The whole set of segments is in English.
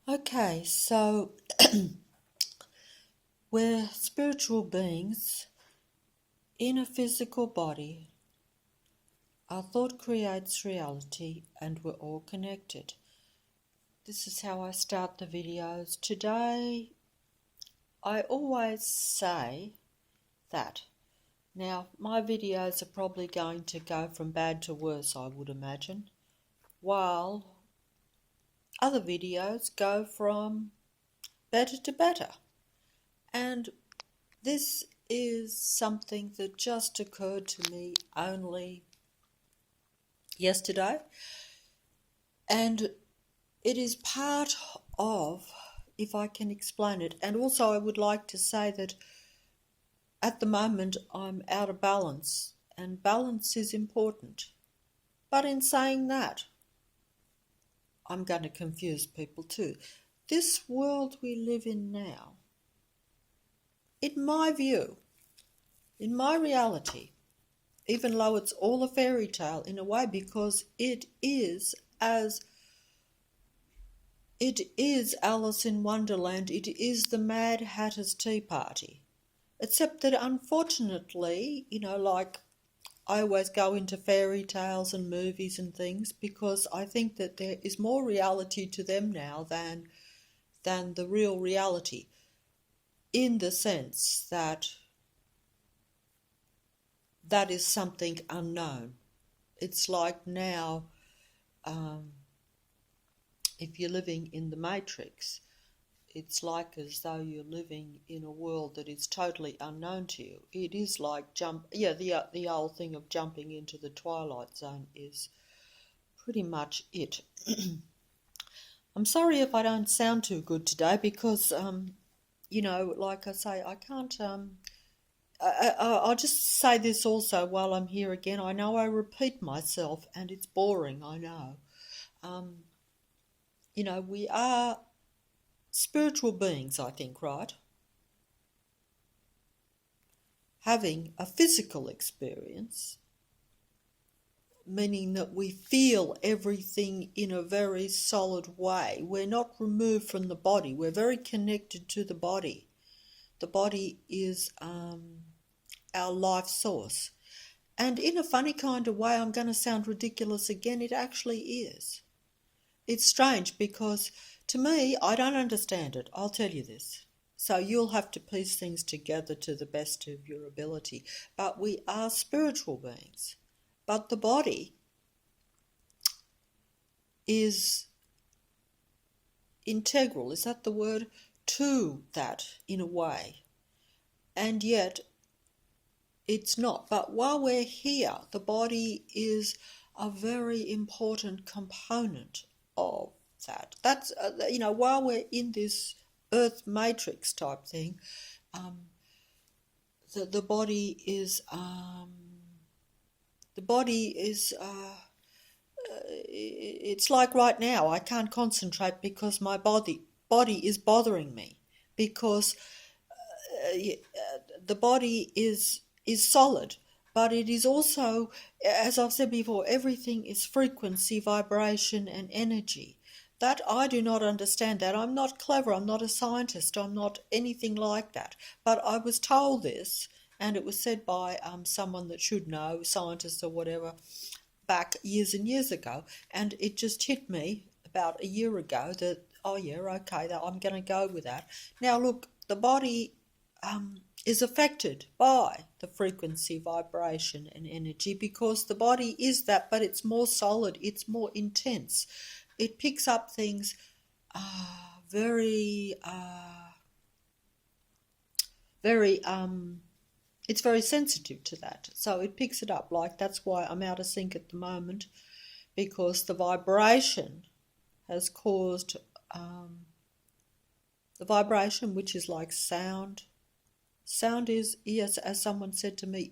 Okay, so we're spiritual beings in a physical body. Our thought creates reality and we're all connected. This is how I start the videos. Today, I always say that. Now, my videos are probably going to go from bad to worse, I would imagine, while other videos go from better to better. And this is something that just occurred to me only yesterday, and it is part of, if I can explain it, and also I would like to say that at the moment I'm out of balance, and balance is important. But in saying that, I'm going to confuse people too. This world we live in now, in my view, in my reality, even though it's all a fairy tale in a way, because it is Alice in Wonderland, it is the Mad Hatter's Tea Party. Except that unfortunately, like I always go into fairy tales and movies and things because I think that there is more reality to them now than the real reality, in the sense that that is something unknown. It's like now, if you're living in the Matrix, it's like as though you're living in a world that is totally unknown to you. It is like the old thing of jumping into the Twilight Zone is pretty much it. I'm sorry if I don't sound too good today because, like I say, I can't. I'll just say this also while I'm here again. I know I repeat myself and it's boring, I know. We are spiritual beings, I think, right? Having a physical experience, meaning that we feel everything in a very solid way. We're not removed from the body. We're very connected to the body. The body is our life source. And in a funny kind of way, I'm going to sound ridiculous again, it actually is. It's strange because to me, I don't understand it. I'll tell you this. So you'll have to piece things together to the best of your ability. But we are spiritual beings. But the body is integral, is that the word, to that in a way. And yet it's not. But while we're here, the body is a very important component of that. That's, while we're in this Earth matrix type thing, the body is, it's like right now I can't concentrate because my body is bothering me, because the body is solid, but it is also, as I've said before, everything is frequency, vibration and energy. That I do not understand that. I'm not clever, I'm not a scientist, I'm not anything like that. But I was told this, and it was said by someone that should know, scientist or whatever, back years and years ago, and it just hit me about a year ago that, oh yeah, okay, I'm going to go with that. Now look, the body is affected by the frequency, vibration and energy, because the body is that, but it's more solid, it's more intense. It picks up things very it's very sensitive to that. So it picks it up. Like, that's why I'm out of sync at the moment, because the vibration has caused the vibration, which is like sound. Sound is, yes, as someone said to me,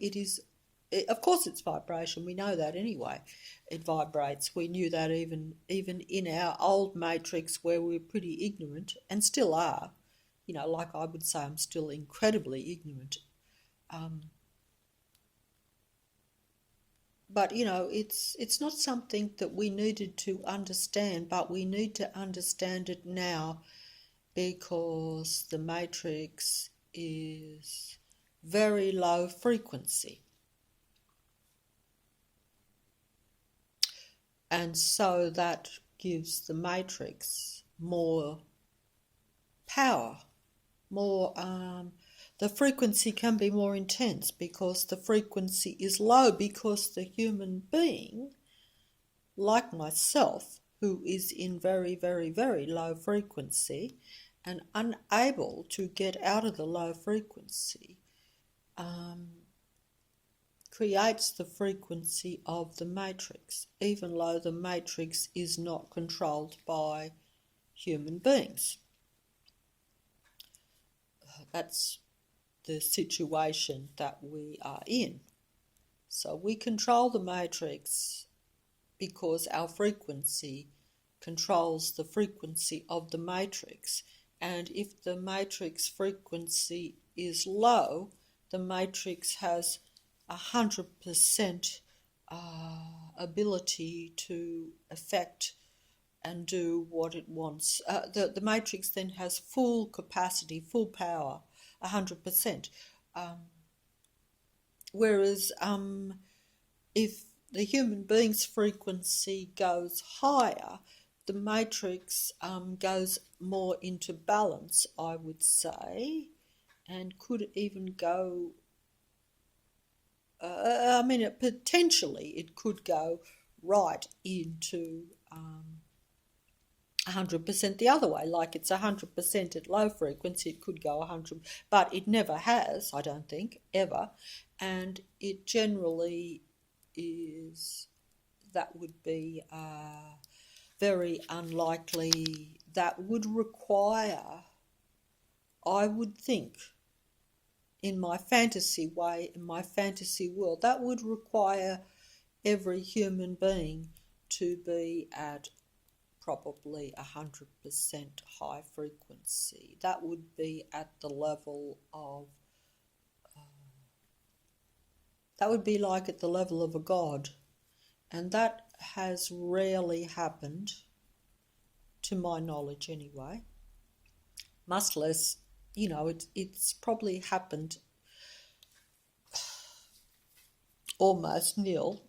of course it's vibration. We know that anyway. It vibrates. We knew that even in our old matrix where we were pretty ignorant, and still are. Like I would say, I'm still incredibly ignorant. but it's not something that we needed to understand, but we need to understand it now because the matrix is very low frequency. And so that gives the matrix more power, more, the frequency can be more intense because the frequency is low, because the human being, like myself, who is in very, very, very low frequency and unable to get out of the low frequency, creates the frequency of the matrix, even though the matrix is not controlled by human beings. That's the situation that we are in. So we control the matrix because our frequency controls the frequency of the matrix. And if the matrix frequency is low, the matrix has 100% ability to affect and do what it wants. The matrix then has full capacity, full power, 100%. Whereas if the human being's frequency goes higher, the matrix goes more into balance, I would say, and could even go, potentially it could go right into 100% the other way. Like it's 100% at low frequency, it could go 100, but it never has, I don't think, ever. And it generally is, that would be very unlikely. That would require, I would think, in my fantasy way, in my fantasy world, that would require every human being to be at probably 100% high frequency. That would be at the level of, that would be like at the level of a god. And that has rarely happened, to my knowledge anyway. Much less, it's probably happened almost nil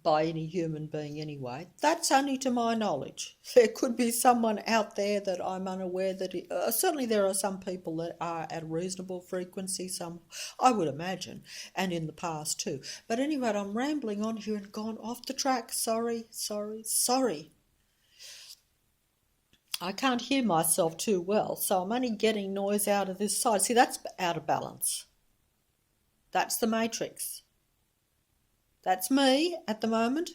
by any human being anyway. That's only to my knowledge. There could be someone out there that I'm unaware that certainly there are some people that are at a reasonable frequency, some I would imagine, and in the past too. But anyway, I'm rambling on here and gone off the track. Sorry. I can't hear myself too well, so I'm only getting noise out of this side. See, that's out of balance. That's the matrix. That's me at the moment,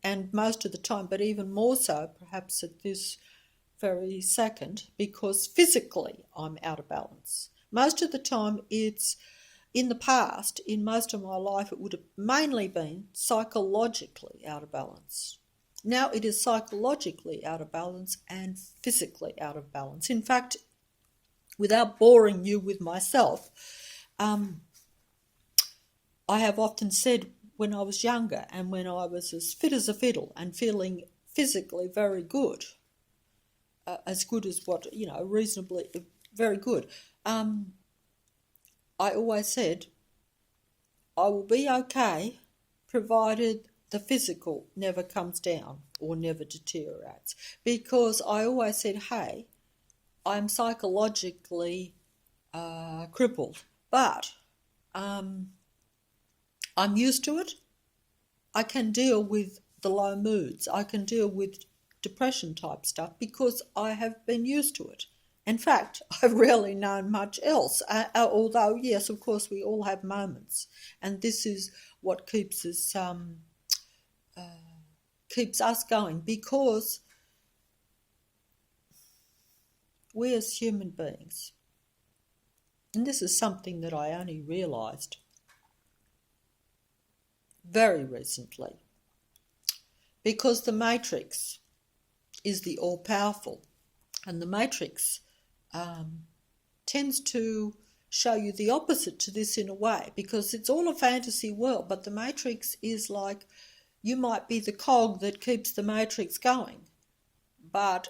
and most of the time, but even more so perhaps at this very second, because physically I'm out of balance. Most of the time it's, in the past, in most of my life, it would have mainly been psychologically out of balance. Now it is psychologically out of balance and physically out of balance. In fact, without boring you with myself, I have often said when I was younger and when I was as fit as a fiddle and feeling physically very good, as good as what, reasonably, very good, I always said I will be okay provided the physical never comes down or never deteriorates. Because I always said, hey, I'm psychologically crippled, but I'm used to it. I can deal with the low moods. I can deal with depression type stuff because I have been used to it. In fact, I've rarely known much else, although, yes, of course, we all have moments. And this is what keeps us going, because we as human beings, and this is something that I only realised very recently, because the matrix is the all-powerful, and the matrix tends to show you the opposite to this in a way, because it's all a fantasy world, but the Matrix is like, you might be the cog that keeps the Matrix going, but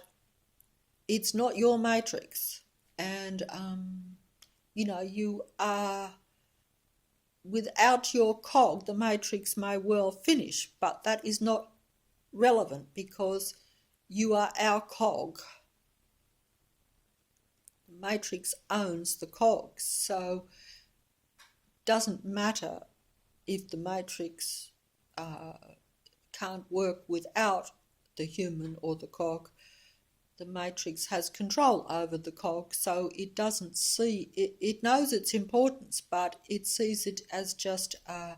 it's not your Matrix. And, you are, without your cog, the Matrix may well finish, but that is not relevant because you are our cog. The Matrix owns the cogs, so it doesn't matter if the Matrix can't work without the human or the cog. The Matrix has control over the cog, so it doesn't see it. It knows its importance, but it sees it as just a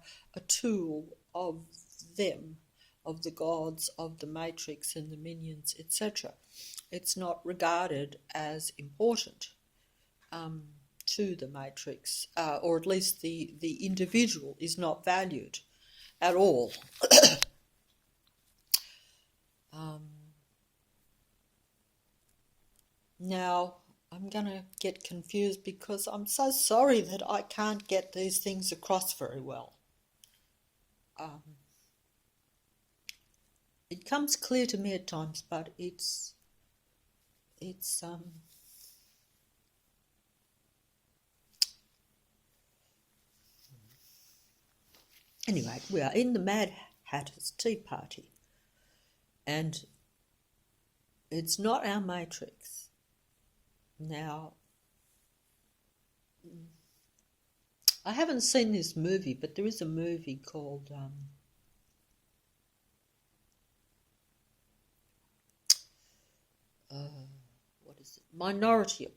tool of them, of the gods, of the Matrix and the minions, etc. It's not regarded as important to the Matrix, or at least the individual is not valued at all. Now, I'm going to get confused because I'm so sorry that I can't get these things across very well. It comes clear to me at times, but it's anyway, we are in the Mad Hatter's Tea Party, and it's not our Matrix. Now, I haven't seen this movie, but there is a movie called what is it? Minority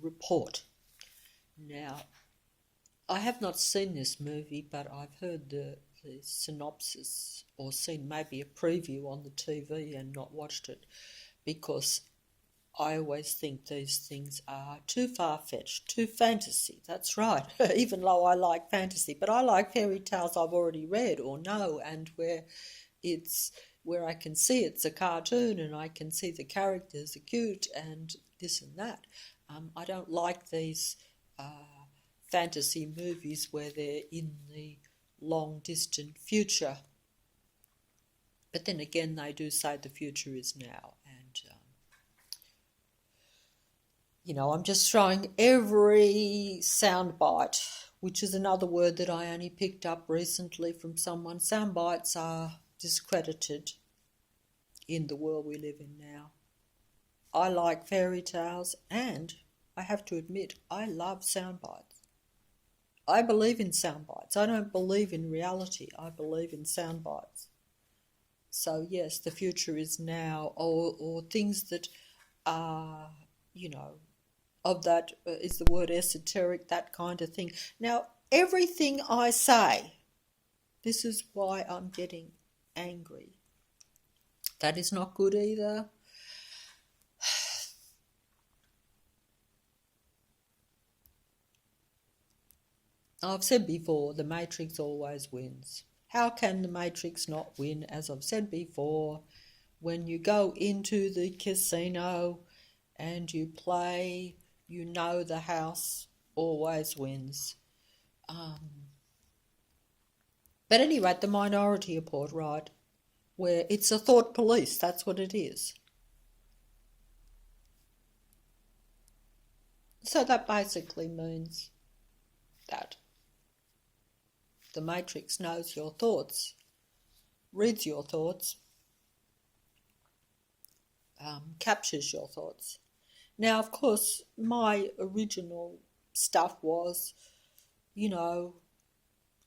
Report. Now, I have not seen this movie, but I've heard the synopsis or seen maybe a preview on the TV and not watched it, because I always think these things are too far-fetched, too fantasy. That's right, even though I like fantasy. But I like fairy tales I've already read or know, and where I can see it's a cartoon and I can see the characters are cute and this and that. I don't like these fantasy movies where they're in the long, distant future. But then again, they do say the future is now, and I'm just throwing every soundbite, which is another word that I only picked up recently from someone. Soundbites are discredited in the world we live in now. I like fairy tales, and I have to admit, I love soundbites. I believe in soundbites. I don't believe in reality. I believe in soundbites. So yes, the future is now, or things that are, of that is the word esoteric, that kind of thing. Now, everything I say, this is why I'm getting angry. That is not good either. I've said before, the Matrix always wins. How can the Matrix not win? As I've said before, when you go into the casino and you play, the house always wins. But anyway, the Minority Report, right, where it's a thought police, that's what it is. So that basically means that the Matrix knows your thoughts, reads your thoughts, captures your thoughts. Now, of course, my original stuff was,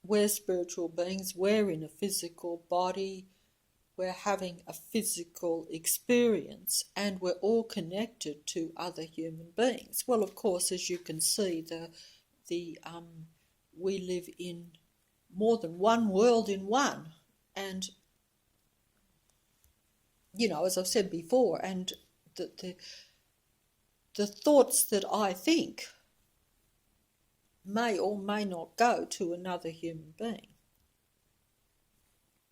we're spiritual beings, we're in a physical body, we're having a physical experience, and we're all connected to other human beings. Well, of course, as you can see, we live in more than one world in one, and as I've said before, and the thoughts that I think may or may not go to another human being,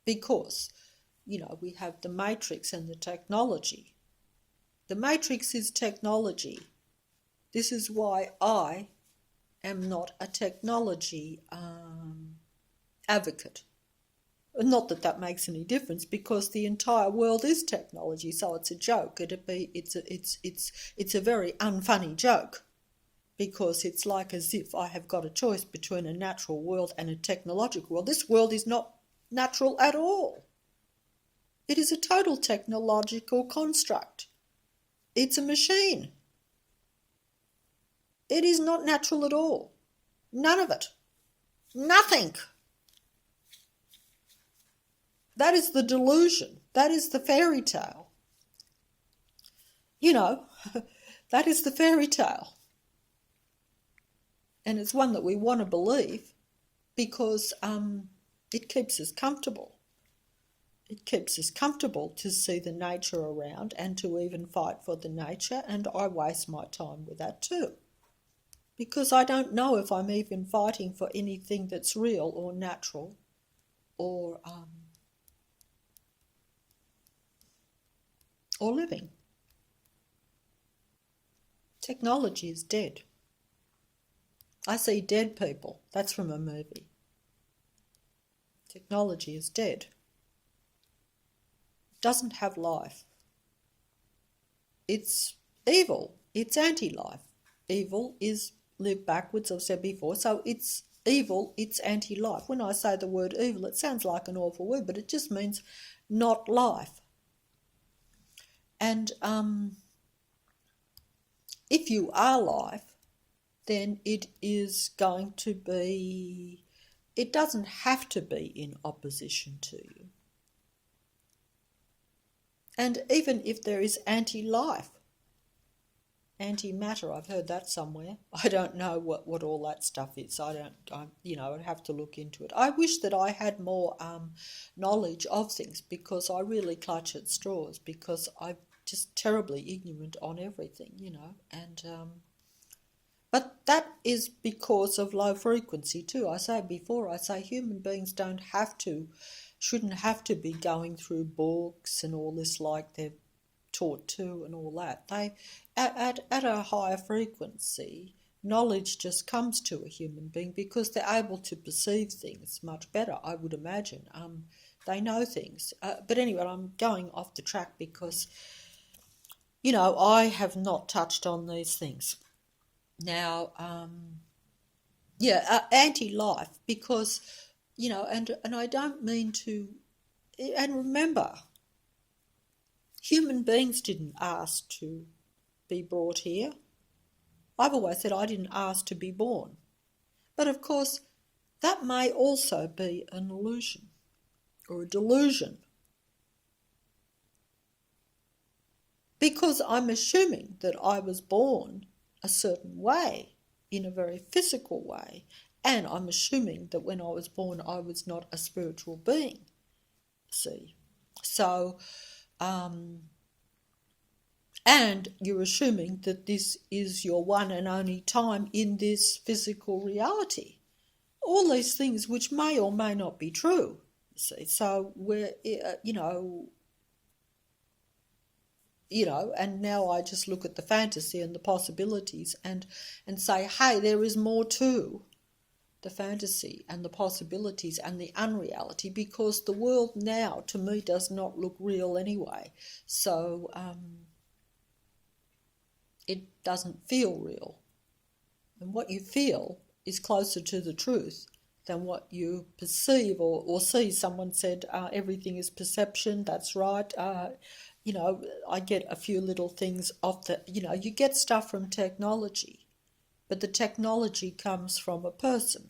because we have the Matrix and the technology. The Matrix is technology. This is why I am not a technology advocate. Not that that makes any difference, because the entire world is technology, so it's a joke. It's a very unfunny joke, because it's like as if I have got a choice between a natural world and a technological world. This world is not natural at all. It is a total technological construct. It's a machine. It is not natural at all. None of it. Nothing. That is the delusion. That is the fairy tale. You know, that is the fairy tale. And it's one that we want to believe because it keeps us comfortable. It keeps us comfortable to see the nature around and to even fight for the nature, and I waste my time with that too. Because I don't know if I'm even fighting for anything that's real or natural or living. Technology is dead. I see dead people. That's from a movie. Technology is dead. It doesn't have life. It's evil. It's anti-life. Evil is live backwards, I've said before, so it's evil, it's anti-life. When I say the word evil, it sounds like an awful word, but it just means not life. And if you are life, then it is going to be, it doesn't have to be in opposition to you. And even if there is anti-life, antimatter, I've heard that somewhere. I don't know what all that stuff is. I'd have to look into it. I wish that I had more knowledge of things, because I really clutch at straws, because I'm just terribly ignorant on everything, and but that is because of low frequency too. I say human beings shouldn't have to be going through books and all this like they're taught to and all that. They at a higher frequency, knowledge just comes to a human being because they're able to perceive things much better, I would imagine. They know things. But anyway, I'm going off the track because, I have not touched on these things. Now, anti-life, because, and I don't mean to, and remember, human beings didn't ask to be brought here. I've always said I didn't ask to be born. But of course, that may also be an illusion or a delusion, because I'm assuming that I was born a certain way, in a very physical way, and I'm assuming that when I was born I was not a spiritual being. See? So, and you're assuming that this is your one and only time in this physical reality. All these things which may or may not be true. See? So we're, and now I just look at the fantasy and the possibilities and say, hey, there is more to the fantasy and the possibilities and the unreality, because the world now, to me, does not look real anyway. So it doesn't feel real. And what you feel is closer to the truth than what you perceive or see. Someone said everything is perception. That's right. I get a few little things off the, you get stuff from technology, but the technology comes from a person.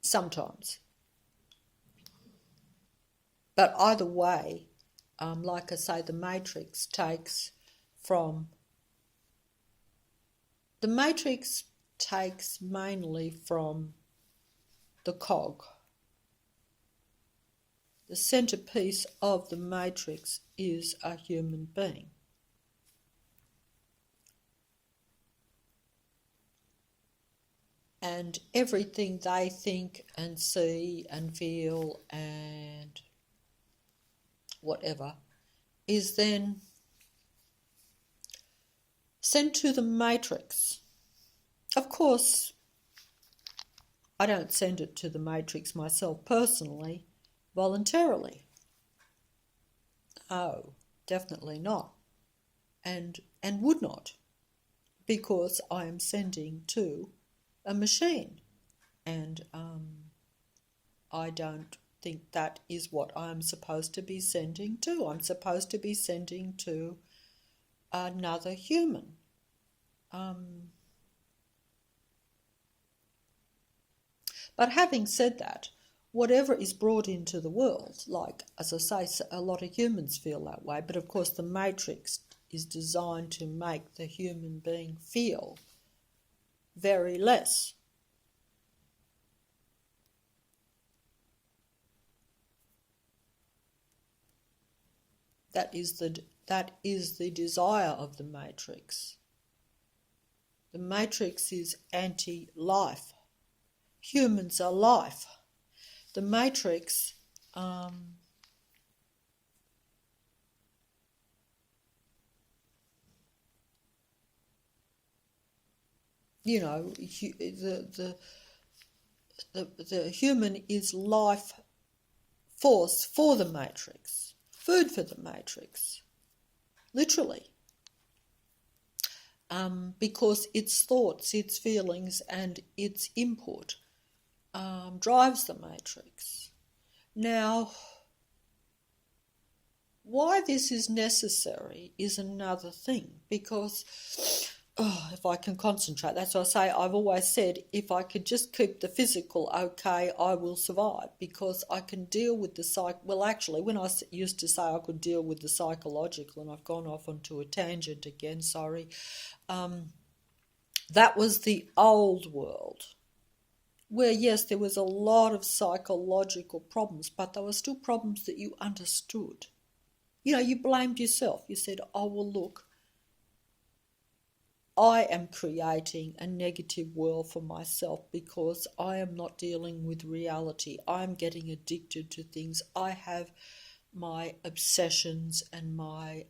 Sometimes. But either way, like I say, the matrix takes mainly from the cog. The centerpiece of the matrix is a human being. And everything they think and see and feel and whatever is then sent to the matrix. Of course, I don't send it to the matrix myself personally, voluntarily. Oh, definitely not. And would not, because I am sending to a machine. And I don't think that is what I'm supposed to be sending to. I'm supposed to be sending to another human. But having said that, whatever is brought into the world, like, as I say, a lot of humans feel that way, but of course the matrix is designed to make the human being feel very less. That is the desire of the matrix. The matrix is anti-life. Humans are life. The matrix the human is life force for the matrix, food for the matrix, literally. Because its thoughts, its feelings, and its input drives the matrix. Now, why this is necessary is another thing, because if I can concentrate, that's what I say. I've always said, if I could just keep the physical okay, I will survive, because I can deal with the well, actually, when I used to say I could deal with the psychological, and I've gone off onto a tangent again, sorry, that was the old world, where, yes, there was a lot of psychological problems, but there were still problems that you understood. You blamed yourself. You said, oh, well, look, I am creating a negative world for myself because I am not dealing with reality. I'm getting addicted to things. I have my obsessions and my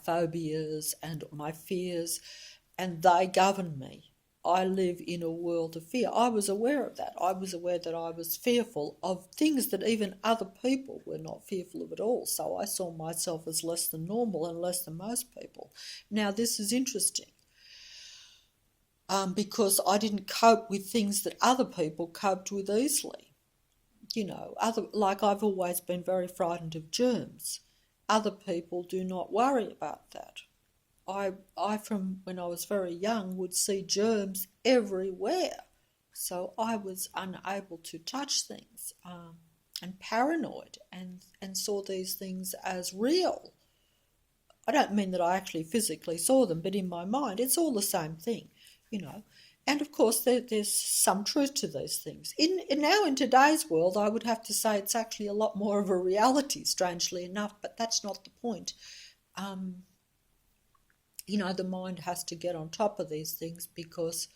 phobias and my fears, and they govern me. I live in a world of fear. I was aware of that. I was aware that I was fearful of things that even other people were not fearful of at all. So I saw myself as less than normal and less than most people. Now, this is interesting because I didn't cope with things that other people coped with easily. Like, I've always been very frightened of germs. Other people do not worry about that. I from when I was very young, would see germs everywhere. So I was unable to touch things and paranoid and saw these things as real. I don't mean that I actually physically saw them, but in my mind, it's all the same thing, And of course, there's some truth to these things. Now in today's world, I would have to say it's actually a lot more of a reality, strangely enough, but that's not the point. The mind has to get on top of these things, because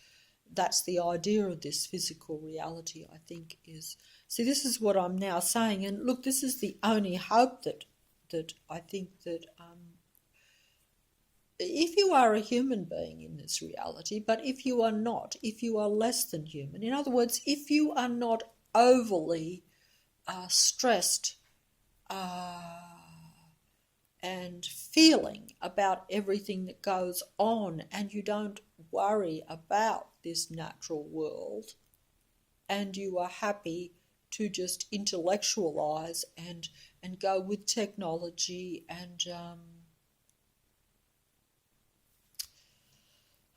that's the idea of this physical reality, I think, is... See, this is what I'm now saying, and look, this is the only hope that I think that if you are a human being in this reality, but if you are not, if you are less than human, in other words, if you are not overly stressed and feeling about everything that goes on, and you don't worry about this natural world, and you are happy to just intellectualize and go with technology and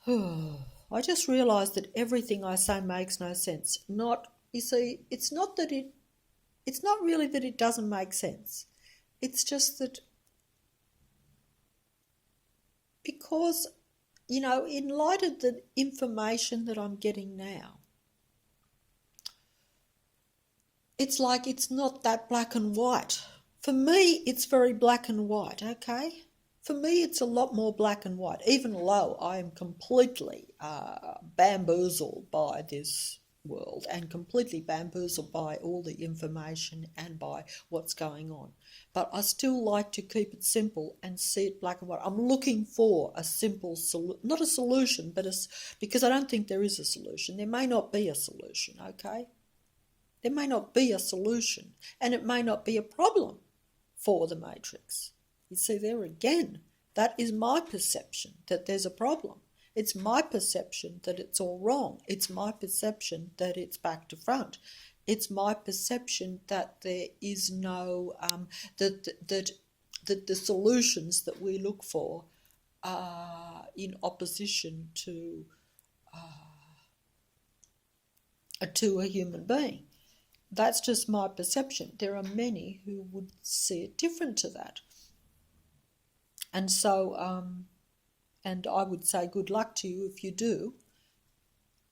I just realised that everything I say makes no sense. It's not really that it doesn't make sense. It's just that because, in light of the information that I'm getting now, it's like it's not that black and white. For me, it's very black and white, okay? For me, it's a lot more black and white, even though I am completely bamboozled by this world and completely bamboozled by all the information and by what's going on. But I still like to keep it simple and see it black and white. I'm looking for a simple solution, not a solution, but because I don't think there is a solution. There may not be a solution, okay? There may not be a solution, and it may not be a problem for the Matrix. You see, there again, that is my perception that there's a problem. It's my perception that it's all wrong. It's my perception that it's back to front. It's my perception that there is no, that the solutions that we look for are in opposition to a human being. That's just my perception. There are many who would see it different to that. And so, and I would say good luck to you if you do.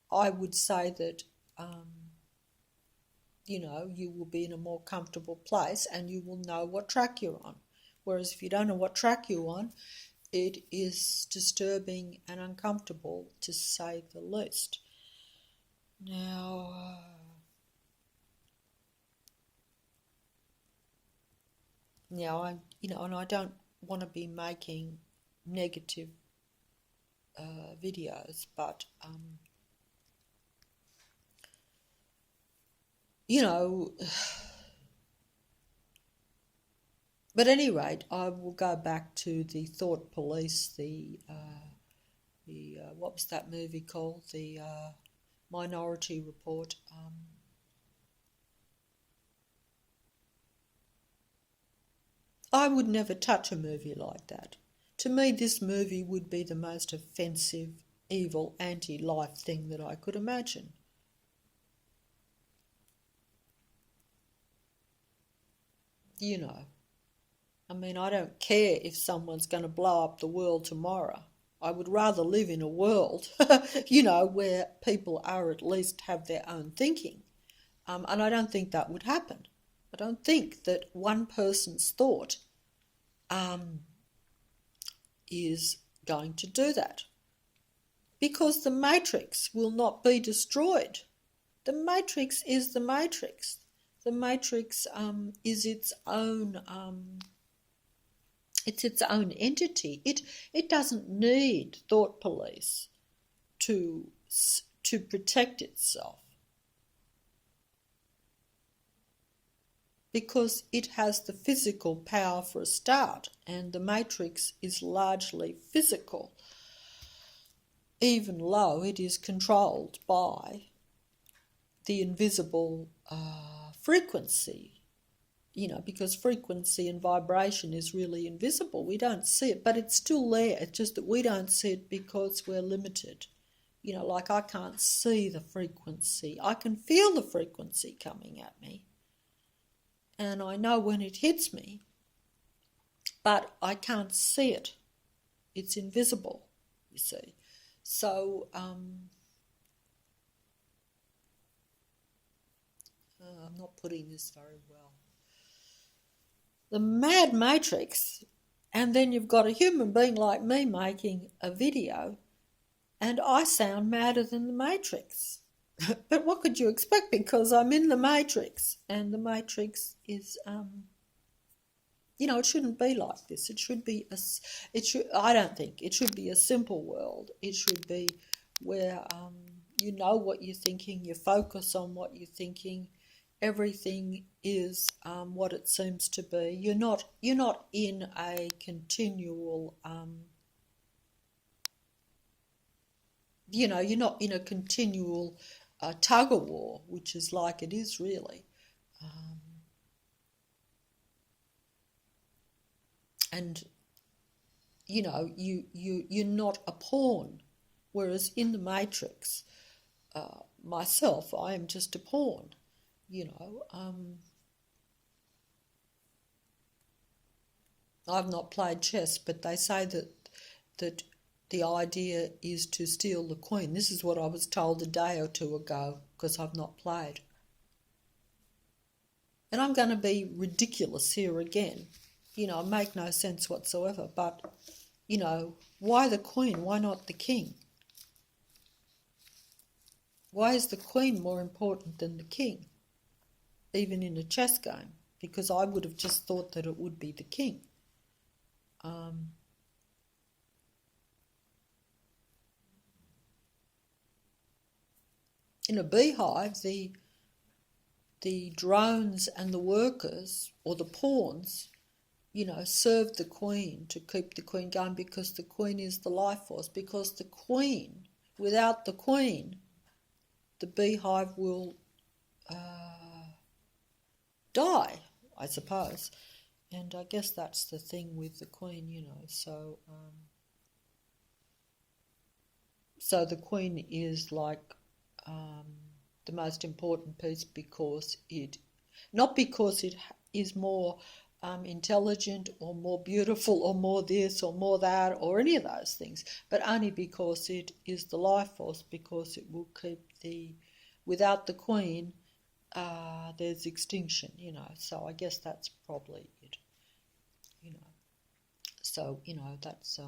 I would say that, you will be in a more comfortable place and you will know what track you're on. Whereas if you don't know what track you're on, it is disturbing and uncomfortable, to say the least. Now, and I don't want to be making negative videos, but but at any rate, I will go back to the Thought Police, the what was that movie called? The Minority Report. I would never touch a movie like that. To me, this movie would be the most offensive, evil, anti-life thing that I could imagine. I don't care if someone's going to blow up the world tomorrow. I would rather live in a world, where people are at least have their own thinking. And I don't think that would happen. I don't think that one person's thought is going to do that. Because the Matrix will not be destroyed. The Matrix is the Matrix. The Matrix is its own entity. It doesn't need Thought Police to protect itself, because it has the physical power for a start, and the Matrix is largely physical, even though it is controlled by the invisible frequency, because frequency and vibration is really invisible. We don't see it, but it's still there. It's just that we don't see it because we're limited. Like I can't see the frequency. I can feel the frequency coming at me, and I know when it hits me, but I can't see it. It's invisible, you see. So, I'm not putting this very well. The mad Matrix, and then you've got a human being like me making a video, and I sound madder than the Matrix. But what could you expect? Because I'm in the Matrix, and the Matrix is, it shouldn't be like this. It should be I don't think it should be a simple world. It should be where you know what you're thinking, you focus on what you're thinking. Everything is what it seems to be. You're not in a continual you're not in a continual tug of war, which is like it is really. And you're not a pawn, whereas in the Matrix, myself, I am just a pawn. I've not played chess, but they say that the idea is to steal the queen. This is what I was told a day or two ago, because I've not played. And I'm going to be ridiculous here again. Make no sense whatsoever, but, why the queen? Why not the king? Why is the queen more important than the king, even in a chess game? Because I would have just thought that it would be the king. In a beehive, the drones and the workers, or the pawns, serve the queen to keep the queen going, because the queen is the life force. Because the queen, without the queen, the beehive will die, I suppose. And I guess that's the thing with the queen, So the queen is like the most important piece, because not because it is more intelligent or more beautiful or more this or more that or any of those things, but only because it is the life force, because it will keep without the queen, there's extinction, So I guess that's probably it, So, that's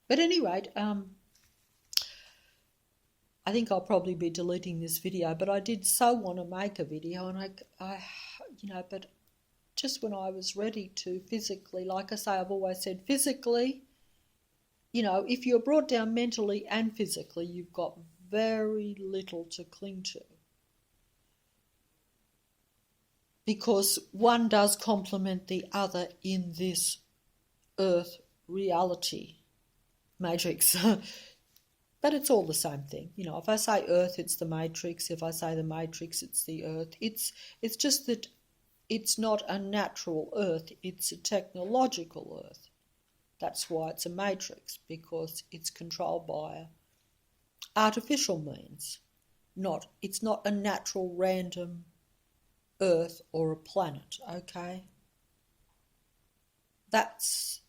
But at any rate, I think I'll probably be deleting this video, but I did so want to make a video, and I but just when I was ready to physically, like I say, I've always said physically, if you're brought down mentally and physically, you've got very little to cling to. Because one does complement the other in this earth reality matrix. But it's all the same thing. If I say earth, it's the matrix. If I say the matrix, it's the earth. It's just that it's not a natural earth, it's a technological earth. That's why it's a matrix, because it's controlled by artificial means. It's not a natural random earth or a planet, okay? That's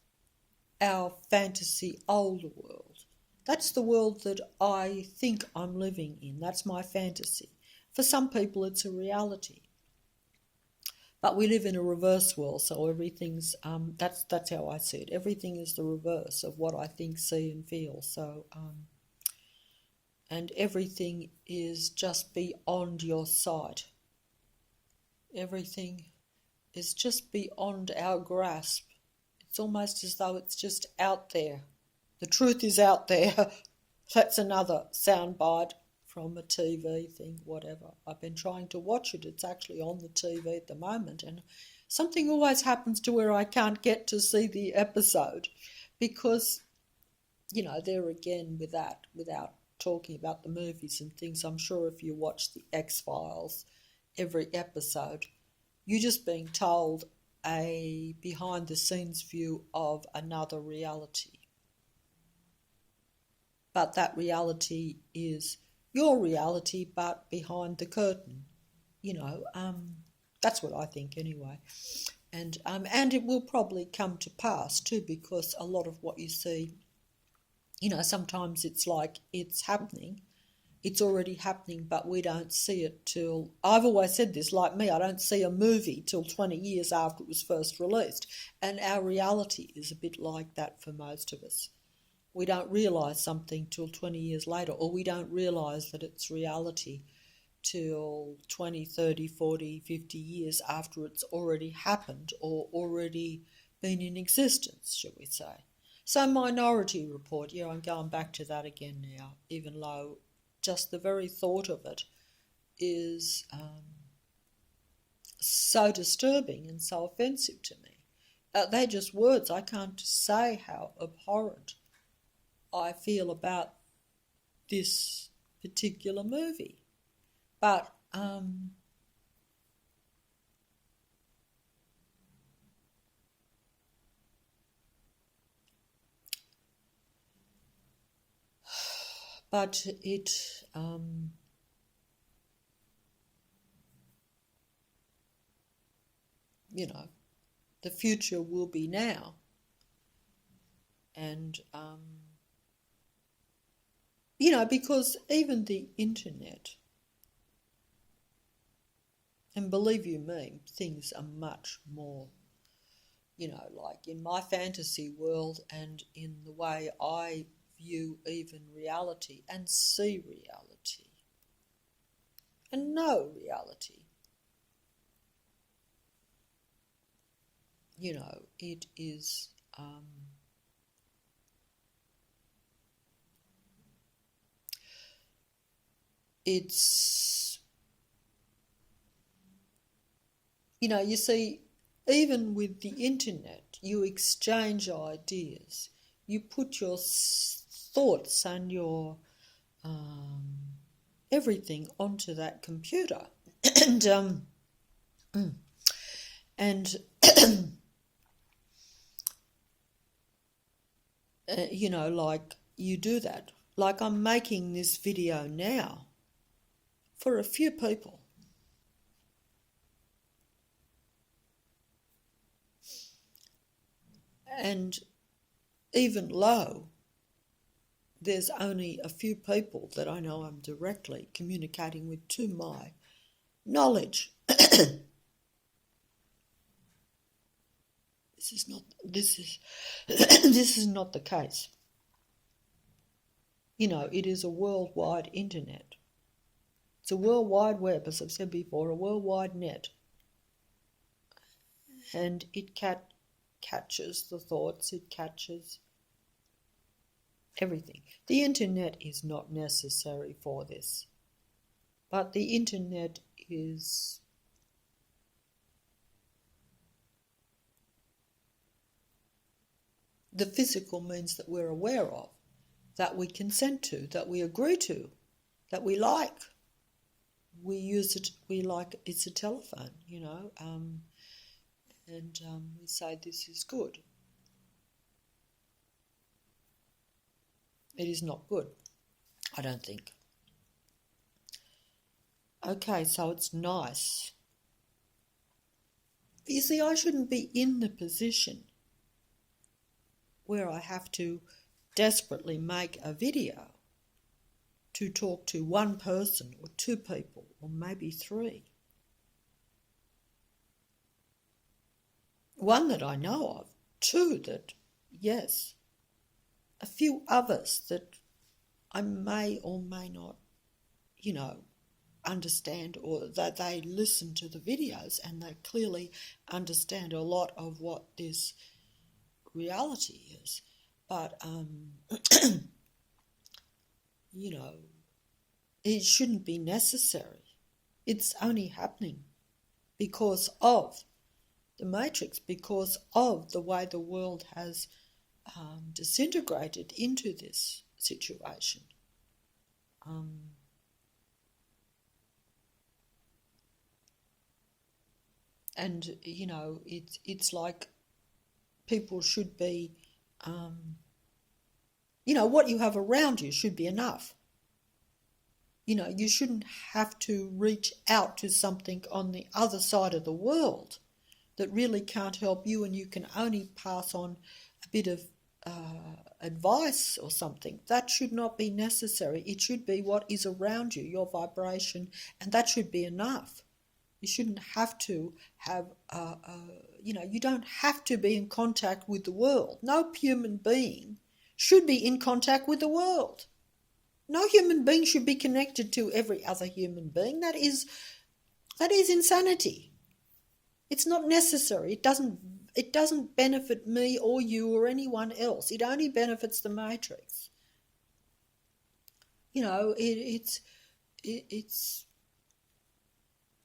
our fantasy older world. That's the world that I think I'm living in. That's my fantasy. For some people, it's a reality. But we live in a reverse world, so everything's, that's how I see it. Everything is the reverse of what I think, see and feel. So, and everything is just beyond your sight. Everything is just beyond our grasp. It's almost as though it's just out there. The truth is out there. That's another soundbite from a TV thing, whatever. I've been trying to watch it. It's actually on the TV at the moment, and something always happens to where I can't get to see the episode, because, there again with that, without talking about the movies and things, I'm sure if you watch the X-Files, every episode, you're just being told a behind-the-scenes view of another reality. But that reality is your reality, but behind the curtain. That's what I think anyway. And it will probably come to pass too, because a lot of what you see, sometimes it's like it's happening. It's already happening, but we don't see it till... I've always said this, like me, I don't see a movie till 20 years after it was first released. And our reality is a bit like that for most of us. We don't realise something till 20 years later, or we don't realise that it's reality till 20, 30, 40, 50 years after it's already happened or already been in existence, shall we say. So Minority Report, I'm going back to that again now, even though just the very thought of it is so disturbing and so offensive to me. They're just words. I can't say how abhorrent I feel about this particular movie. But it the future will be now. And because even the internet, and believe you me, things are much more, like in my fantasy world and in the way I view even reality and see reality. and no reality. It is it's you see, even with the internet, you exchange ideas, you put your thoughts and your everything onto that computer, and and like you do that. Like I'm making this video now for a few people. And even low, there's only a few people that I know I'm directly communicating with to my knowledge. This is not the case. It is a worldwide internet. It's a worldwide web, as I've said before, a worldwide net. And it catches the thoughts, it catches everything. The internet is not necessary for this, but the internet is the physical means that we're aware of, that we consent to, that we agree to, that we like. We use it, we like, it's a telephone, and we say this is good. It is not good, I don't think. Okay, so it's nice. You see, I shouldn't be in the position where I have to desperately make a video to talk to one person or two people or maybe three. One that I know of, two that, yes, a few others that I may or may not, understand, or that they listen to the videos and they clearly understand a lot of what this reality is. But, it shouldn't be necessary. It's only happening because of the Matrix, because of the way the world has disintegrated into this situation. And, it's like people should be, what you have around you should be enough. You shouldn't have to reach out to something on the other side of the world that really can't help you, and you can only pass on a bit of advice or something. That should not be necessary. It should be what is around you, your vibration, and that should be enough. You shouldn't have to have, you don't have to be in contact with the world. No human being should be in contact with the world. No human being should be connected to every other human being. That is insanity. It's not necessary. It doesn't benefit me or you or anyone else. It only benefits the Matrix.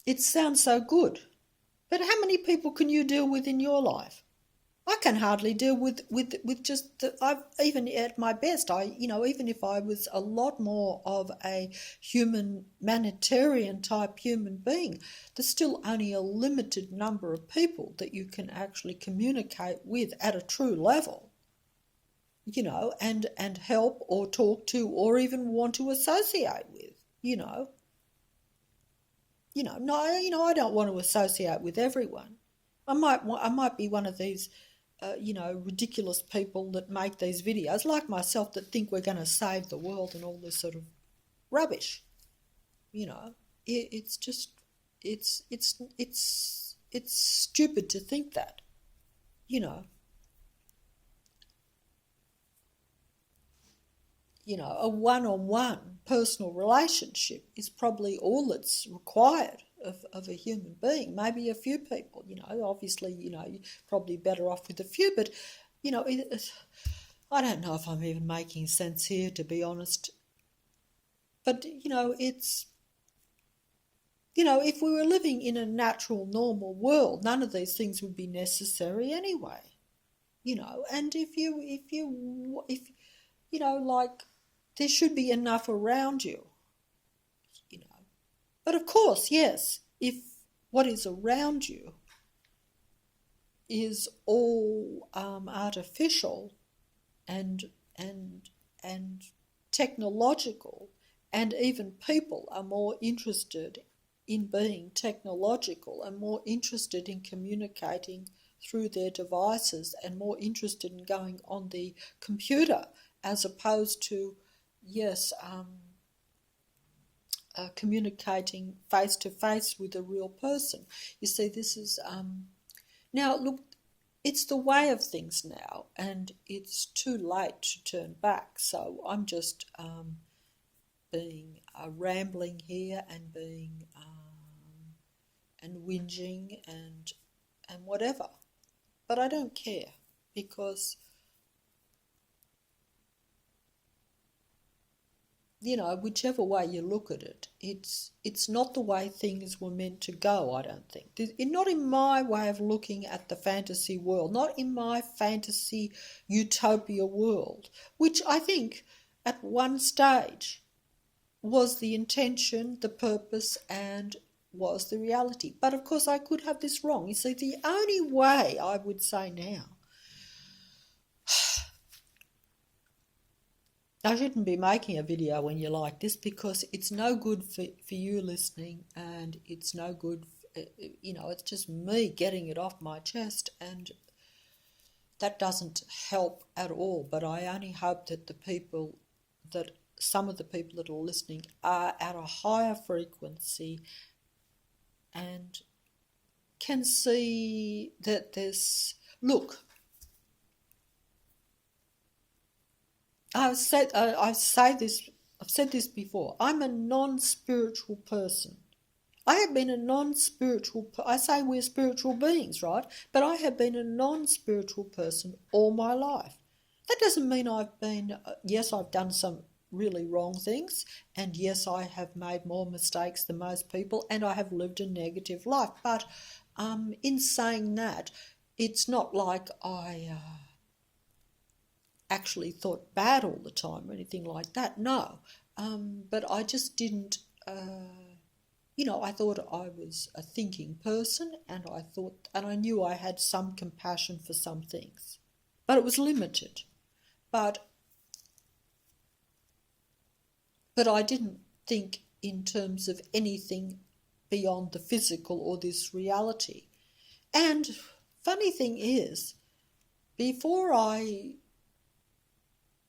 It sounds so good, but how many people can you deal with in your life? I can hardly deal with just even at my best. Even if I was a lot more of a humanitarian type human being, there's still only a limited number of people that you can actually communicate with at a true level, and help or talk to or even want to associate with, No, I don't want to associate with everyone. I might be one of these, ridiculous people that make these videos, like myself, that think we're going to save the world and all this sort of rubbish. It's just, it's stupid to think that. a one-on-one personal relationship is probably all that's required of a human being. Maybe a few people, obviously, you're probably better off with a few, but, I don't know if I'm even making sense here, to be honest. But, if we were living in a natural, normal world, none of these things would be necessary anyway. And like, there should be enough around you, you know. But of course, yes, if what is around you is all artificial and and and technological, and even people are more interested in being technological and more interested in communicating through their devices and more interested in going on the computer as opposed to, yes, communicating face to face with a real person. You see, this is now look. It's the way of things now, and it's too late to turn back. So I'm just being rambling here and being and whinging and whatever. But I don't care, because whichever way you look at it, it's not the way things were meant to go, I don't think. Not in my way of looking at the fantasy world, not in my fantasy utopia world, which I think at one stage was the intention, the purpose, and was the reality. But of course I could have this wrong. You see, the only way I would say now, I shouldn't be making a video when you're like this, because it's no good for you listening, and it's no good, it's just me getting it off my chest, and that doesn't help at all. But I only hope that some of the people that are listening are at a higher frequency and can see that I've said this before. I'm a non-spiritual person. I have been a non-spiritual. I say we're spiritual beings, right? But I have been a non-spiritual person all my life. That doesn't mean I've been. Yes, I've done some really wrong things, and yes, I have made more mistakes than most people, and I have lived a negative life. But in saying that, it's not like I actually thought bad all the time or anything like that. No, but I just didn't. I thought I was a thinking person, and I knew I had some compassion for some things, but it was limited. But I didn't think in terms of anything beyond the physical or this reality. And funny thing is, before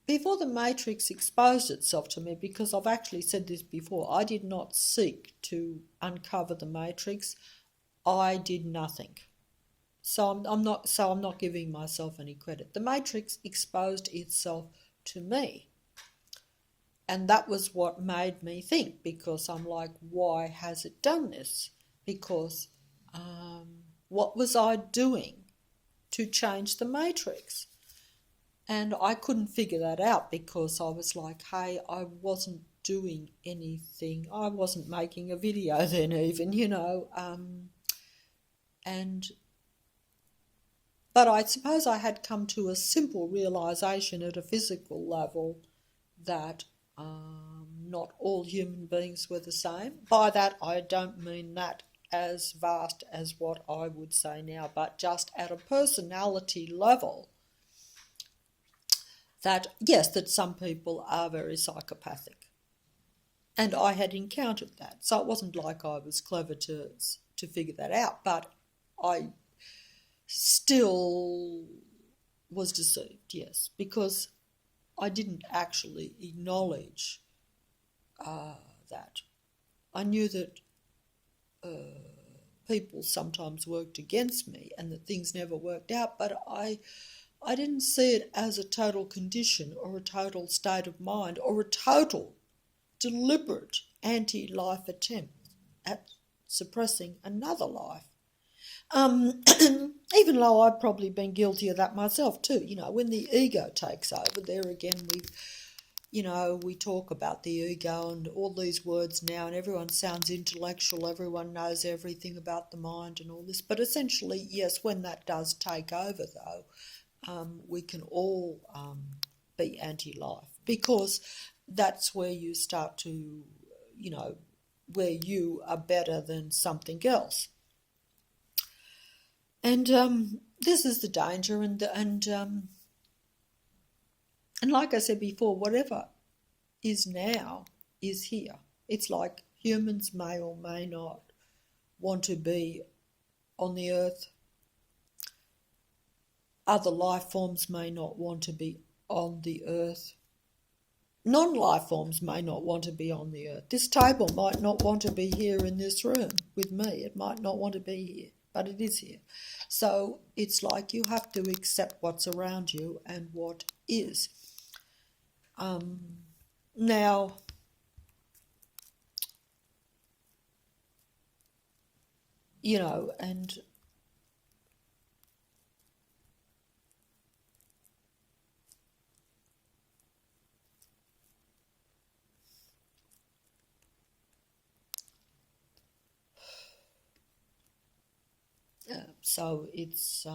the Matrix exposed itself to me, because I've actually said this before, I did not seek to uncover the Matrix. I did nothing. So I'm not giving myself any credit. The Matrix exposed itself to me. And that was what made me think, because I'm like, why has it done this? Because what was I doing to change the Matrix? And I couldn't figure that out, because I was like, hey, I wasn't doing anything. I wasn't making a video then even, but I suppose I had come to a simple realisation at a physical level that not all human beings were the same. By that, I don't mean that as vast as what I would say now, but just at a personality level, that, yes, that some people are very psychopathic. And I had encountered that. So it wasn't like I was clever to figure that out, but I still was deceived, yes, because I didn't actually acknowledge that. I knew that people sometimes worked against me and that things never worked out, but I I didn't see it as a total condition or a total state of mind or a total deliberate anti-life attempt at suppressing another life. Even though I've probably been guilty of that myself too, when the ego takes over, there again we talk about the ego and all these words now, and everyone sounds intellectual, everyone knows everything about the mind and all this, but essentially, yes, when that does take over though, we can all be anti-life, because that's where you start to, where you are better than something else. And this is the danger, and like I said before, whatever is now is here. It's like humans may or may not want to be on the earth. Other life forms may not want to be on the earth. Non-life forms may not want to be on the earth. This table might not want to be here in this room with me. It might not want to be here, but it is here. So it's like you have to accept what's around you and what is. Now, and so it's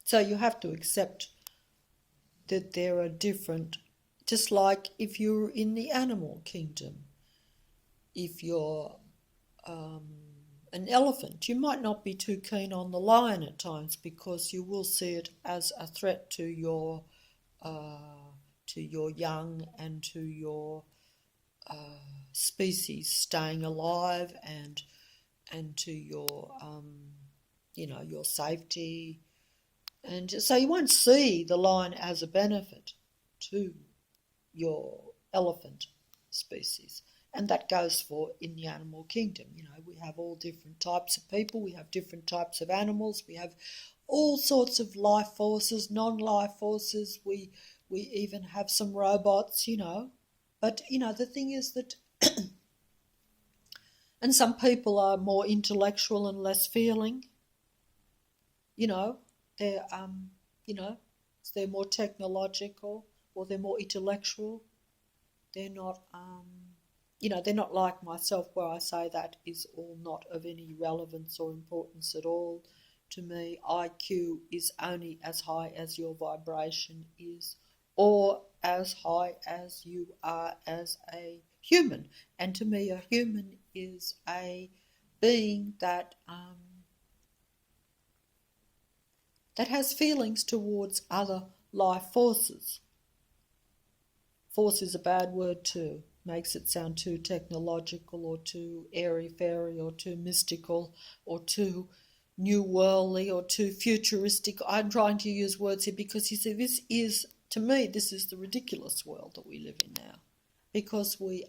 so you have to accept that there are different, just like if you're in the animal kingdom, if you're an elephant, you might not be too keen on the lion at times, because you will see it as a threat to your young and to your species staying alive, and to your your safety, and so you won't see the lion as a benefit to your elephant species. And that goes for in the animal kingdom. We have all different types of people, we have different types of animals, we have all sorts of life forces, non-life forces, we even have some robots, But, the thing is that, and some people are more intellectual and less feeling, they're, they're more technological, or they're more intellectual. They're not, they're not like myself, where I say that is all not of any relevance or importance at all to me. IQ is only as high as your vibration is, or as high as you are as a human. And to me, a human is a being that that has feelings towards other life forces. Force is a bad word too. Makes it sound too technological, or too airy-fairy, or too mystical, or too new worldly, or too futuristic. I'm trying to use words here because, you see, this is, to me, this is the ridiculous world that we live in now. Because we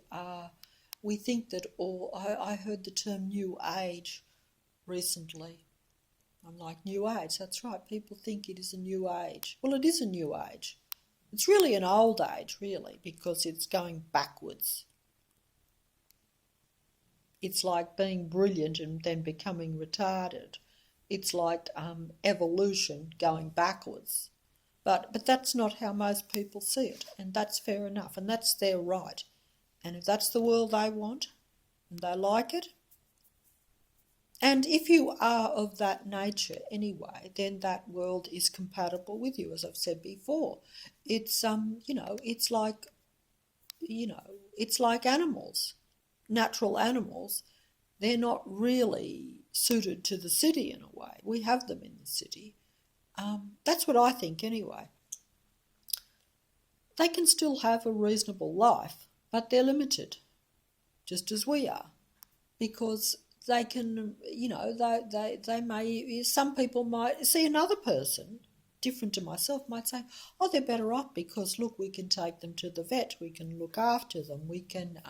think that I heard the term New Age recently. I'm like, New Age, that's right, people think it is a new age. Well, it is a new age. It's really an old age, really, because it's going backwards. It's like being brilliant and then becoming retarded. It's like evolution going backwards. But that's not how most people see it, and that's fair enough, and that's their right. And if that's the world they want, and they like it, and if you are of that nature anyway, then that world is compatible with you, as I've said before. It's it's like it's like animals, natural animals. They're not really suited to the city in a way. We have them in the city. That's what I think anyway. They can still have a reasonable life, but they're limited, just as we are, because they can, they may, some people might see another person, different to myself, might say, oh, they're better off because, look, we can take them to the vet, we can look after them, we can,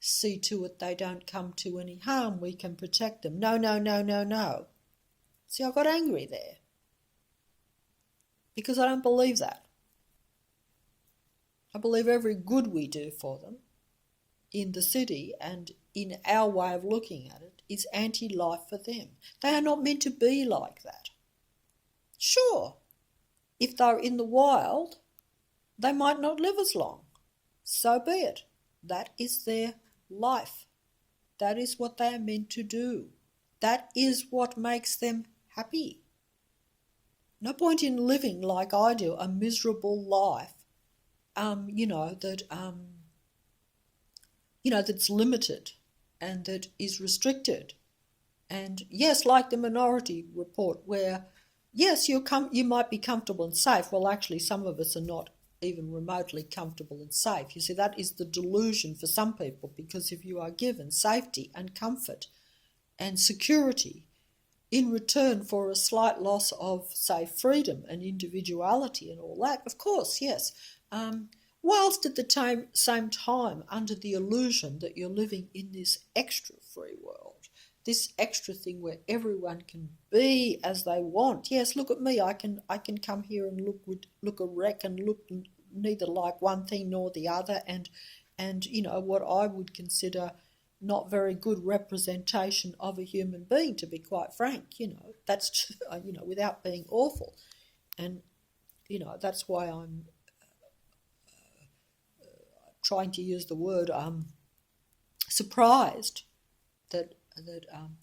see to it they don't come to any harm. We can protect them. No, no, no, no, no. See, I got angry there because I don't believe that. I believe every good we do for them in the city and in our way of looking at it is anti-life for them. They are not meant to be like that. Sure, if they're in the wild, they might not live as long. So be it. That is their life. That is what they are meant to do. That is what makes them happy. No point in living like I do, a miserable life, that's limited and that is restricted. And yes, like the Minority Report, where yes, you might be comfortable and safe. Well, actually, some of us are not even remotely comfortable and safe. You see, that is the delusion for some people, because if you are given safety and comfort and security in return for a slight loss of, say, freedom and individuality and all that, of course, yes. Whilst at the same time under the illusion that you're living in this extra free world, this extra thing where everyone can be as they want. Yes, look at me. I can come here and look a wreck and look neither like one thing nor the other, and what I would consider not very good representation of a human being, to be quite frank. That's without being awful, and that's why I'm trying to use the word surprised that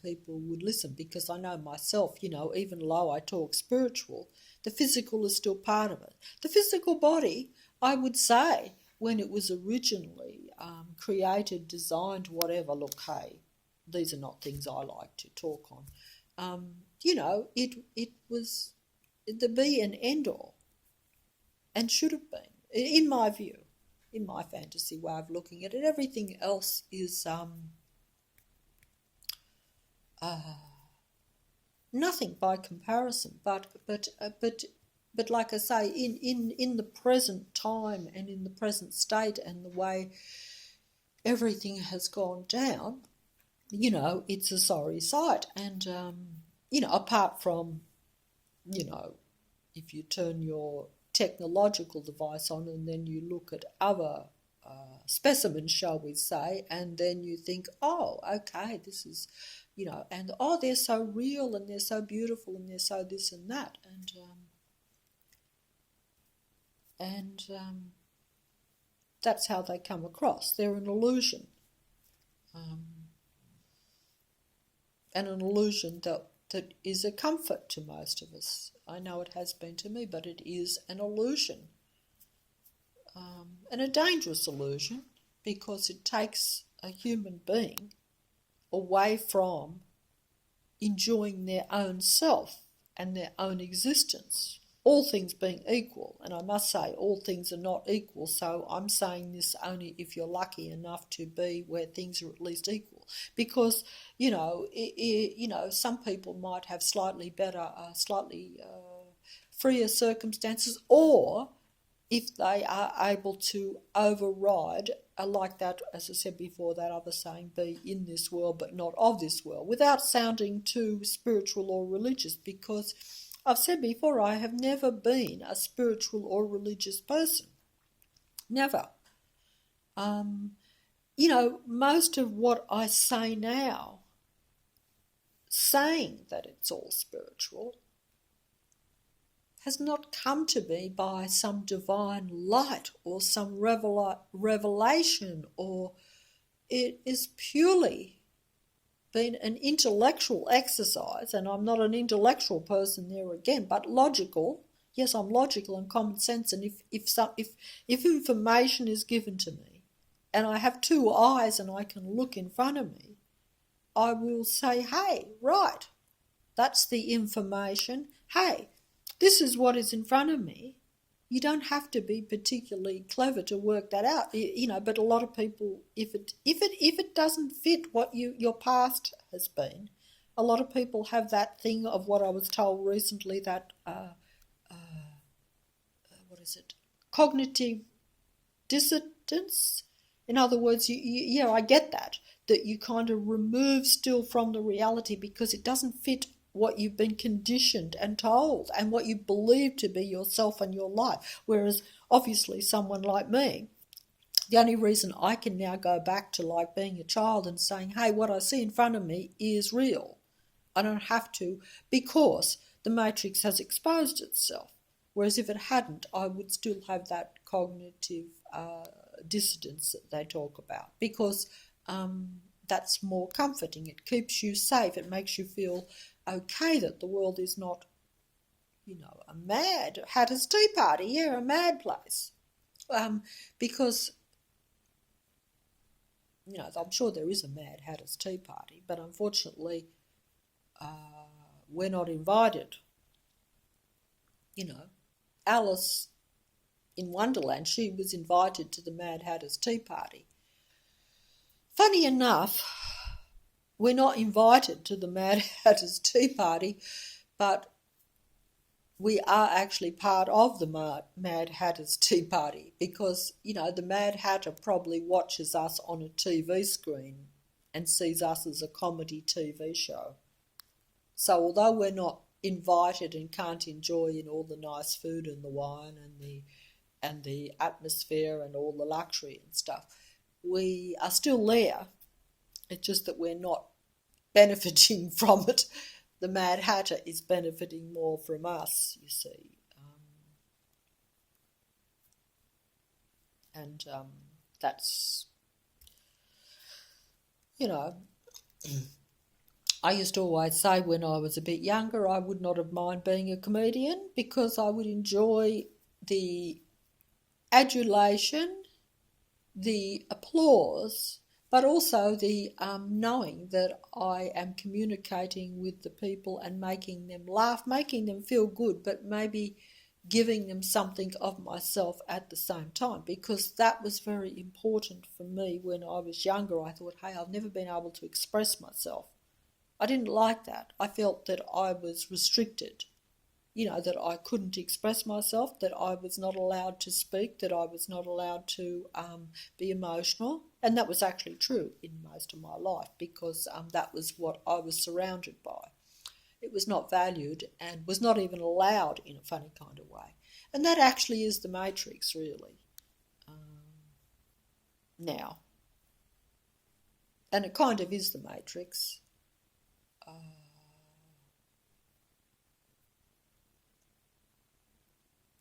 people would listen, because I know myself, even though I talk spiritual, the physical is still part of it. The physical body, I would say, when it was originally created, designed, whatever, look, hey, these are not things I like to talk on. It was the be and end all, and should have been, in my view, in my fantasy way of looking at it. Everything else is nothing by comparison, but like I say, in the present time and in the present state and the way everything has gone down, it's a sorry sight. And apart from, if you turn your technological device on and then you look at other specimens, shall we say, and then you think, oh, okay, this is, and oh, they're so real and they're so beautiful and they're so this and that, and that's how they come across. They're an illusion, and an illusion that is a comfort to most of us. I know it has been to me, but it is an illusion, and a dangerous illusion, because it takes a human being away from enjoying their own self and their own existence, all things being equal. And I must say, all things are not equal, so I'm saying this only if you're lucky enough to be where things are at least equal. Because, some people might have slightly better, freer circumstances, or if they are able to override, like that, as I said before, that other saying, be in this world but not of this world, without sounding too spiritual or religious, because I've said before, I have never been a spiritual or religious person. Never. Most of what I say now, saying that it's all spiritual, has not come to me by some divine light or some revelation, or it is purely been an intellectual exercise, and I'm not an intellectual person there again, but logical. Yes, I'm logical and common sense, and if information is given to me, and I have two eyes and I can look in front of me, I will say, hey, right, that's the information. Hey, this is what is in front of me. You don't have to be particularly clever to work that out, but a lot of people, if it doesn't fit what your past has been, a lot of people have that thing of what I was told recently, that cognitive dissonance, In other words, yeah, I get that you kind of remove still from the reality because it doesn't fit what you've been conditioned and told and what you believe to be yourself and your life. Whereas obviously someone like me, the only reason I can now go back to like being a child and saying, hey, what I see in front of me is real. I don't have to, because the matrix has exposed itself. Whereas if it hadn't, I would still have that cognitive dissidence that they talk about, because that's more comforting. It keeps you safe. It makes you feel okay that the world is not, a mad Hatter's Tea Party. Yeah, a mad place. Because, I'm sure there is a mad Hatter's Tea Party, but unfortunately, we're not invited. Alice in Wonderland, she was invited to the Mad Hatter's Tea Party. Funny enough, we're not invited to the Mad Hatter's Tea Party, but we are actually part of the Mad Hatter's Tea Party because, the Mad Hatter probably watches us on a TV screen and sees us as a comedy TV show. So although we're not invited and can't enjoy all the nice food and the wine and the atmosphere and all the luxury and stuff, we are still there. It's just that we're not benefiting from it. The Mad Hatter is benefiting more from us, you see. That's, I used to always say when I was a bit younger I would not have minded being a comedian because I would enjoy the adulation, the applause, but also the knowing that I am communicating with the people and making them laugh, making them feel good, but maybe giving them something of myself at the same time, because that was very important for me when I was younger. I thought, hey, I've never been able to express myself. I didn't like that. I felt that I was restricted, that I couldn't express myself, that I was not allowed to speak, that I was not allowed to be emotional. And that was actually true in most of my life because that was what I was surrounded by. It was not valued and was not even allowed in a funny kind of way. And that actually is the matrix, really, now. And it kind of is the matrix.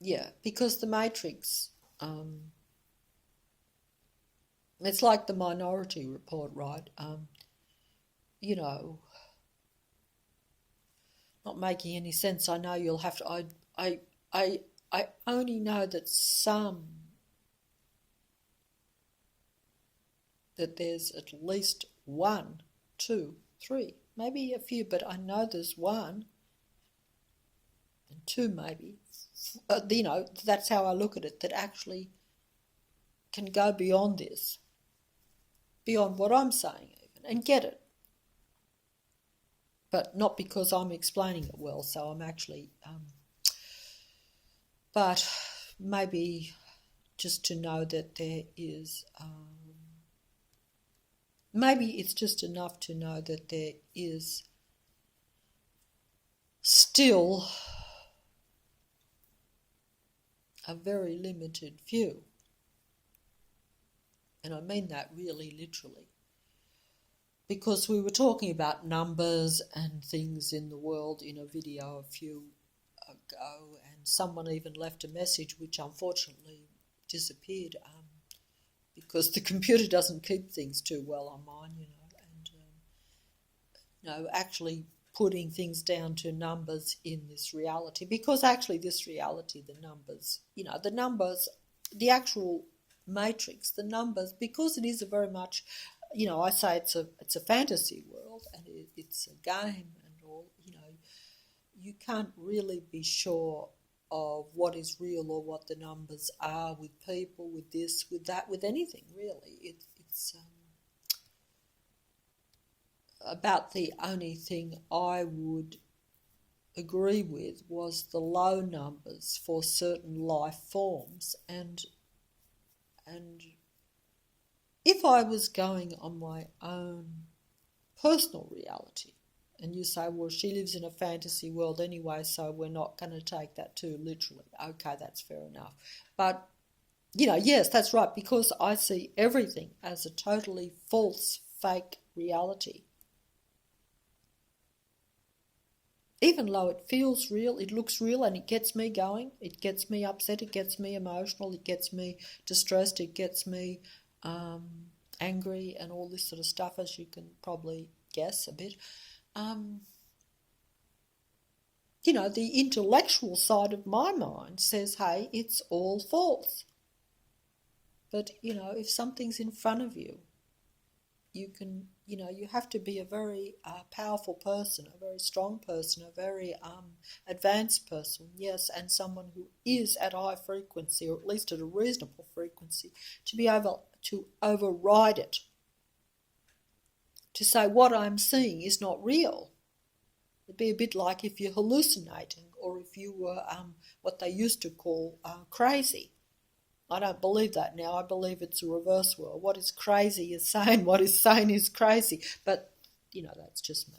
Yeah, because the matrix, it's like the Minority Report, right? Not making any sense. I know you'll have to. I only know that that there's at least 1, 2, 3, maybe a few, but I know there's 1 and 2 maybe. That's how I look at it. That actually can go beyond this, beyond what I'm saying even, and get it. But not because I'm explaining it well, so I'm actually, but maybe just to know that there is, maybe it's just enough to know that there is still a very limited view. And I mean that really literally. Because we were talking about numbers and things in the world in a video a few ago, and someone even left a message which unfortunately disappeared because the computer doesn't keep things too well on mine, and actually putting things down to numbers in this reality, because actually this reality, the numbers, the actual matrix, the numbers, because it is a very much, I say it's a fantasy world and it's a game and all, you can't really be sure of what is real or what the numbers are with people, with this, with that, with anything really. It's about the only thing I would agree with was the low numbers for certain life forms and if I was going on my own personal reality, and you say, well, she lives in a fantasy world anyway, so we're not going to take that too literally. Okay, that's fair enough. But, yes, that's right, because I see everything as a totally false, fake reality. Even though it feels real, it looks real, and it gets me going, it gets me upset, it gets me emotional, it gets me distressed, it gets me angry and all this sort of stuff, as you can probably guess a bit. The intellectual side of my mind says, hey, it's all false. But, if something's in front of you, you can, you have to be a very powerful person, a very strong person, a very advanced person, yes, and someone who is at high frequency, or at least at a reasonable frequency, to be able to override it, to say what I'm seeing is not real. It'd be a bit like if you're hallucinating, or if you were what they used to call crazy. I don't believe that now. I believe it's a reverse world. What is crazy is sane. What is sane is crazy. But, that's just me.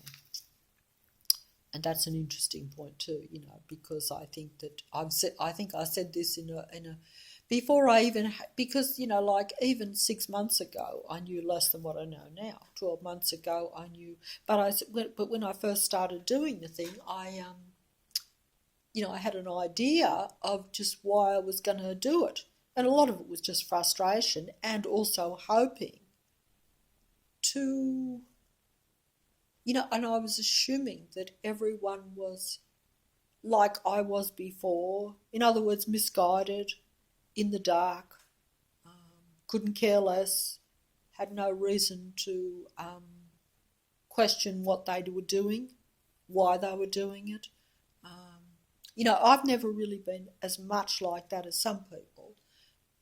And that's an interesting point too, because I think that I think I said this in a before I even, because, like even 6 months ago, I knew less than what I know now. 12 months ago, I knew, but when I first started doing the thing, I had an idea of just why I was going to do it. And a lot of it was just frustration, and also hoping to, and I was assuming that everyone was like I was before. In other words, misguided, in the dark, couldn't care less, had no reason to question what they were doing, why they were doing it. I've never really been as much like that as some people.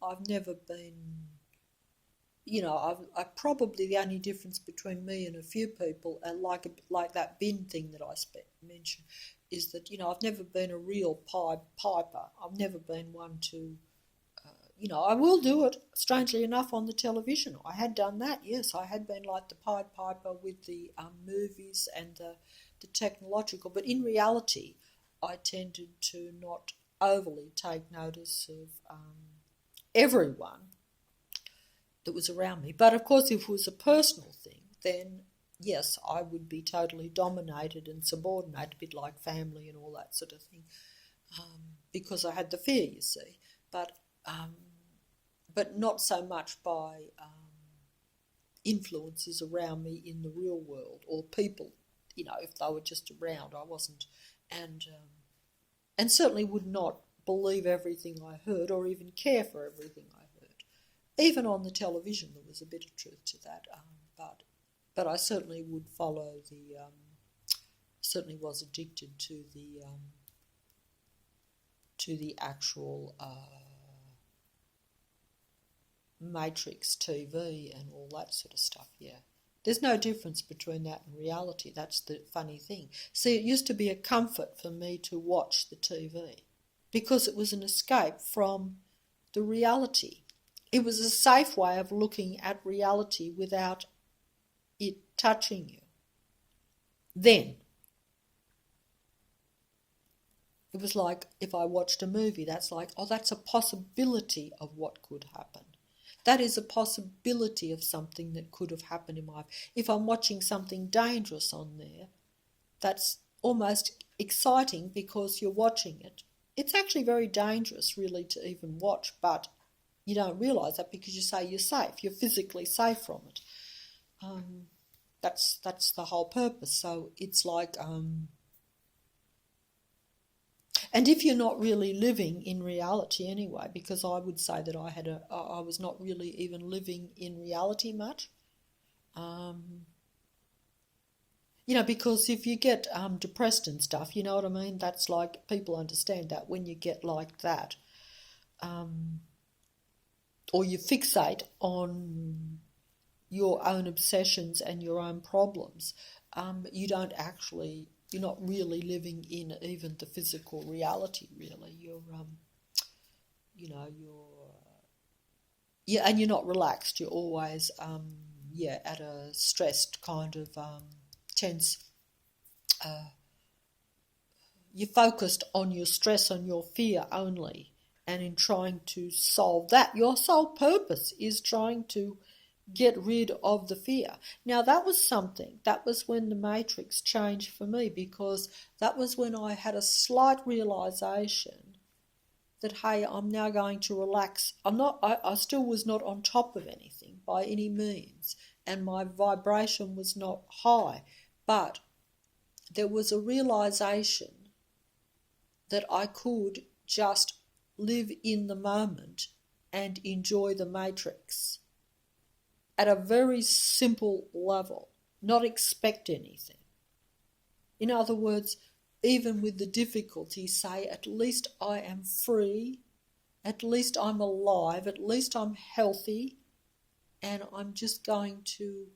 I've never been, I probably the only difference between me and a few people, and like that bin thing that I mentioned, is that, I've never been a real piper. I've never been one to, I will do it, strangely enough, on the television. I had done that, yes. I had been like the Pied Piper with the movies and the technological, but in reality, I tended to not overly take notice of everyone that was around me. But of course, if it was a personal thing, then yes, I would be totally dominated and subordinated, a bit like family and all that sort of thing, because I had the fear, you see. But not so much by influences around me in the real world, or people, if they were just around. I wasn't, and certainly would not believe everything I heard, or even care for everything I heard. Even on the television, there was a bit of truth to that, but I certainly would follow certainly was addicted to the actual Matrix TV and all that sort of stuff, yeah. There's no difference between that and reality. That's the funny thing. See, it used to be a comfort for me to watch the TV because it was an escape from the reality. It was a safe way of looking at reality without it touching you. Then, it was like if I watched a movie, that's like, oh, that's a possibility of what could happen. That is a possibility of something that could have happened in my life. If I'm watching something dangerous on there, that's almost exciting because you're watching it. It's actually very dangerous, really, to even watch, but you don't realise that because you say you're safe. You're physically safe from it. That's the whole purpose. So it's like... And if you're not really living in reality anyway, because I would say that I was not really even living in reality much, because if you get depressed and stuff, you know what I mean? That's like, people understand that when you get like that, or you fixate on your own obsessions and your own problems, you're not really living in even the physical reality, really. yeah, and you're not relaxed. You're always at a stressed kind of tense. You're focused on your stress and your fear only, and in trying to solve that, your sole purpose is trying to get rid of the fear. Now, that was something. That was when the matrix changed for me, because that was when I had a slight realization that, hey, I'm now going to relax. I still was not on top of anything by any means, and my vibration was not high, but there was a realization that I could just live in the moment and enjoy the matrix at a very simple level, not expect anything. In other words, even with the difficulty, say, at least I am free, at least I'm alive, at least I'm healthy, and I'm just going to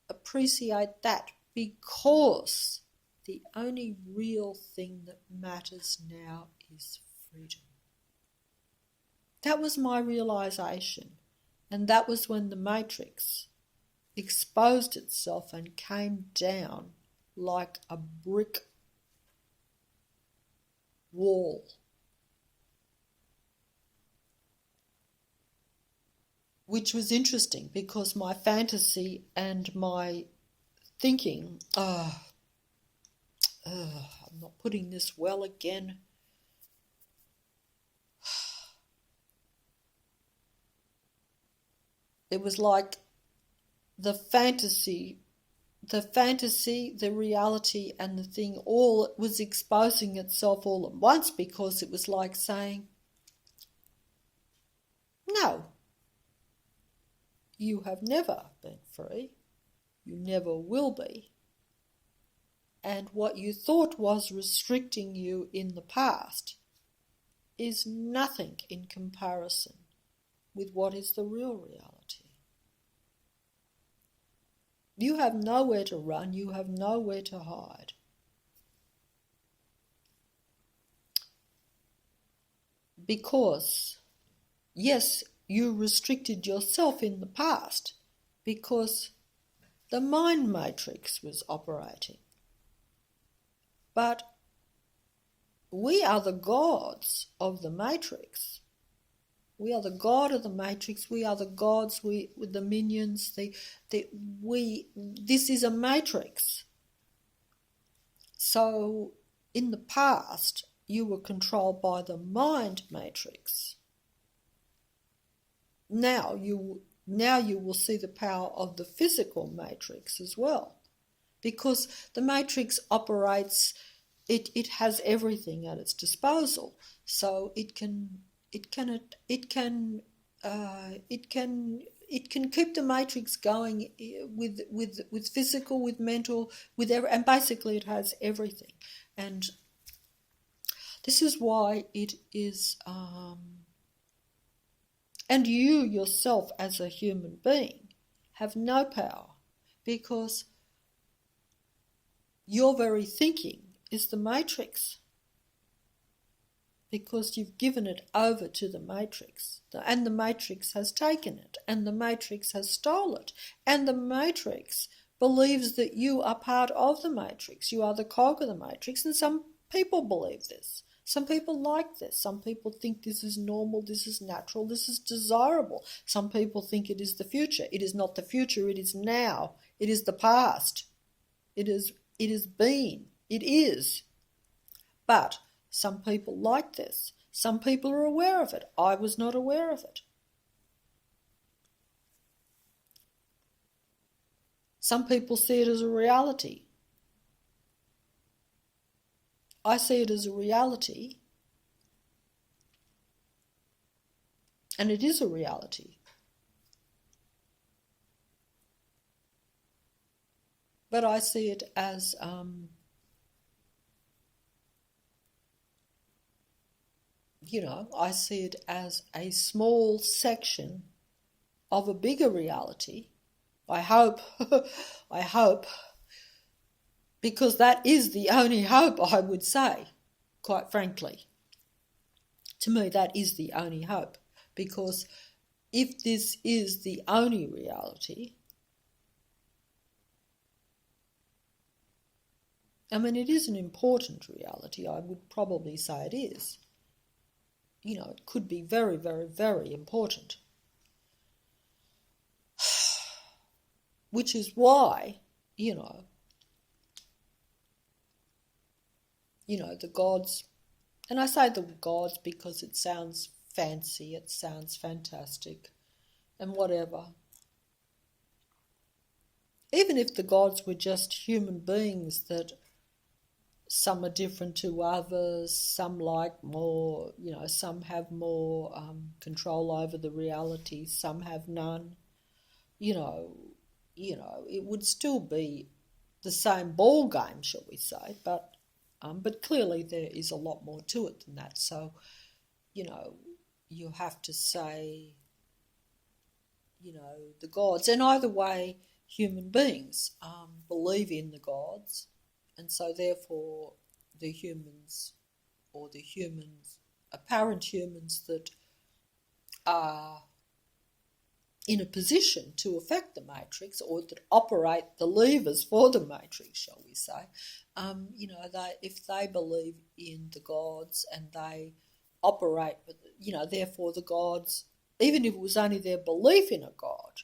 appreciate that, because the only real thing that matters now is freedom. That was my realization, and that was when the matrix exposed itself and came down like a brick wall. Which was interesting, because my fantasy and my thinking, I'm not putting this well again. It was like the fantasy, the reality, and the thing all was exposing itself all at once, because it was like saying, no, you have never been free. You never will be. And what you thought was restricting you in the past is nothing in comparison with what is the real reality. You have nowhere to run, you have nowhere to hide. Because, yes, you restricted yourself in the past because the mind matrix was operating. But we are the gods of the matrix. We are the god of the matrix. We are the gods. With the minions. This is a matrix. So in the past, you were controlled by the mind matrix. Now you will see the power of the physical matrix as well, because the matrix operates. It has everything at its disposal, so it can keep the matrix going with physical, with mental, and basically it has everything. And this is why it is, and you yourself as a human being have no power, because your very thinking is the matrix, because you've given it over to the matrix, and the matrix has taken it, and the matrix has stolen it, and the matrix believes that you are part of the matrix. You are the cog of the matrix, and some people believe this. Some people like this. Some people think this is normal, this is natural, this is desirable. Some people think it is the future. It is not the future, it is now. It is the past. It is been. It is. But some people like this. Some people are aware of it. I was not aware of it. Some people see it as a reality. I see it as a reality, and it is a reality. But I see it as I see it as a small section of a bigger reality. I hope, because that is the only hope, I would say, quite frankly. To me, that is the only hope, because if this is the only reality, I mean, it is an important reality. I would probably say it is. It could be very, very, very important. Which is why, the gods, and I say the gods because it sounds fancy, it sounds fantastic, and whatever. Even if the gods were just human beings that some are different to others, some like more, some have more control over the reality, some have none, it would still be the same ball game, shall we say, but clearly there is a lot more to it than that. So, you have to say, the gods, and either way, human beings believe in the gods, and so therefore the humans, or the humans, apparent humans that are in a position to affect the matrix, or that operate the levers for the matrix, shall we say, if they believe in the gods and they operate, therefore the gods, even if it was only their belief in a god,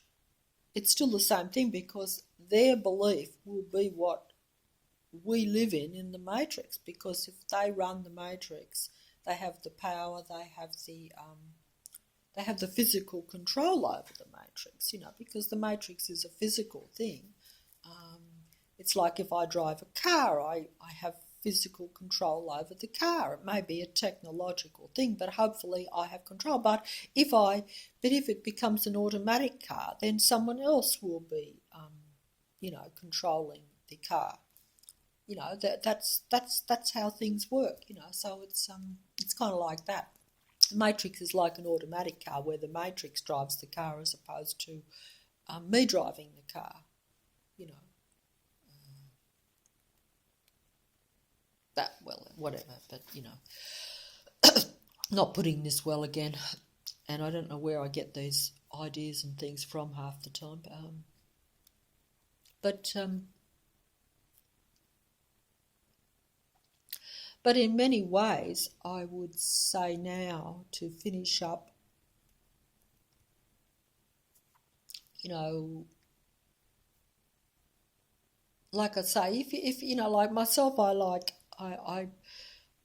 it's still the same thing, because their belief will be what we live in the matrix, because if they run the matrix, they have the power, they have the physical control over the matrix, because the matrix is a physical thing. It's like if I drive a car, I have physical control over the car. It may be a technological thing, but hopefully I have control. But if it becomes an automatic car, then someone else will be, controlling the car. That's how things work. So it's kind of like that. The matrix is like an automatic car, where the matrix drives the car as opposed to me driving the car. That, well, whatever, but not putting this well again, and I don't know where I get these ideas and things from half the time, but in many ways I would say now, to finish up, like I say, if like myself,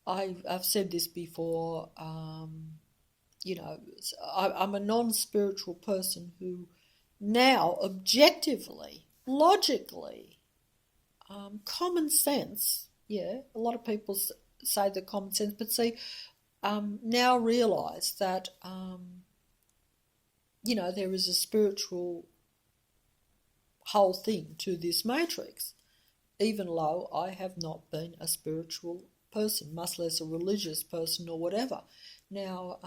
I've said this before, I'm a non-spiritual person who now objectively, logically, common sense, a lot of people say the common sense, but see, now realise that, there is a spiritual whole thing to this matrix, even though I have not been a spiritual person, much less a religious person or whatever. Now,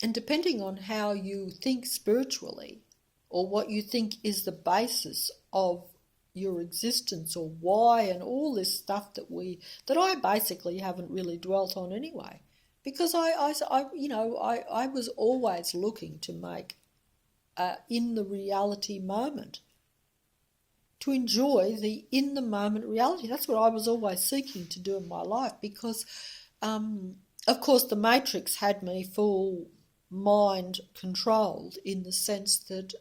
and depending on how you think spiritually, or what you think is the basis of your existence, or why, and all this stuff that I basically haven't really dwelt on anyway, because I was always looking to make in the reality moment, to enjoy the in the moment reality. That's what I was always seeking to do in my life, because of course the matrix had me full mind controlled, in the sense that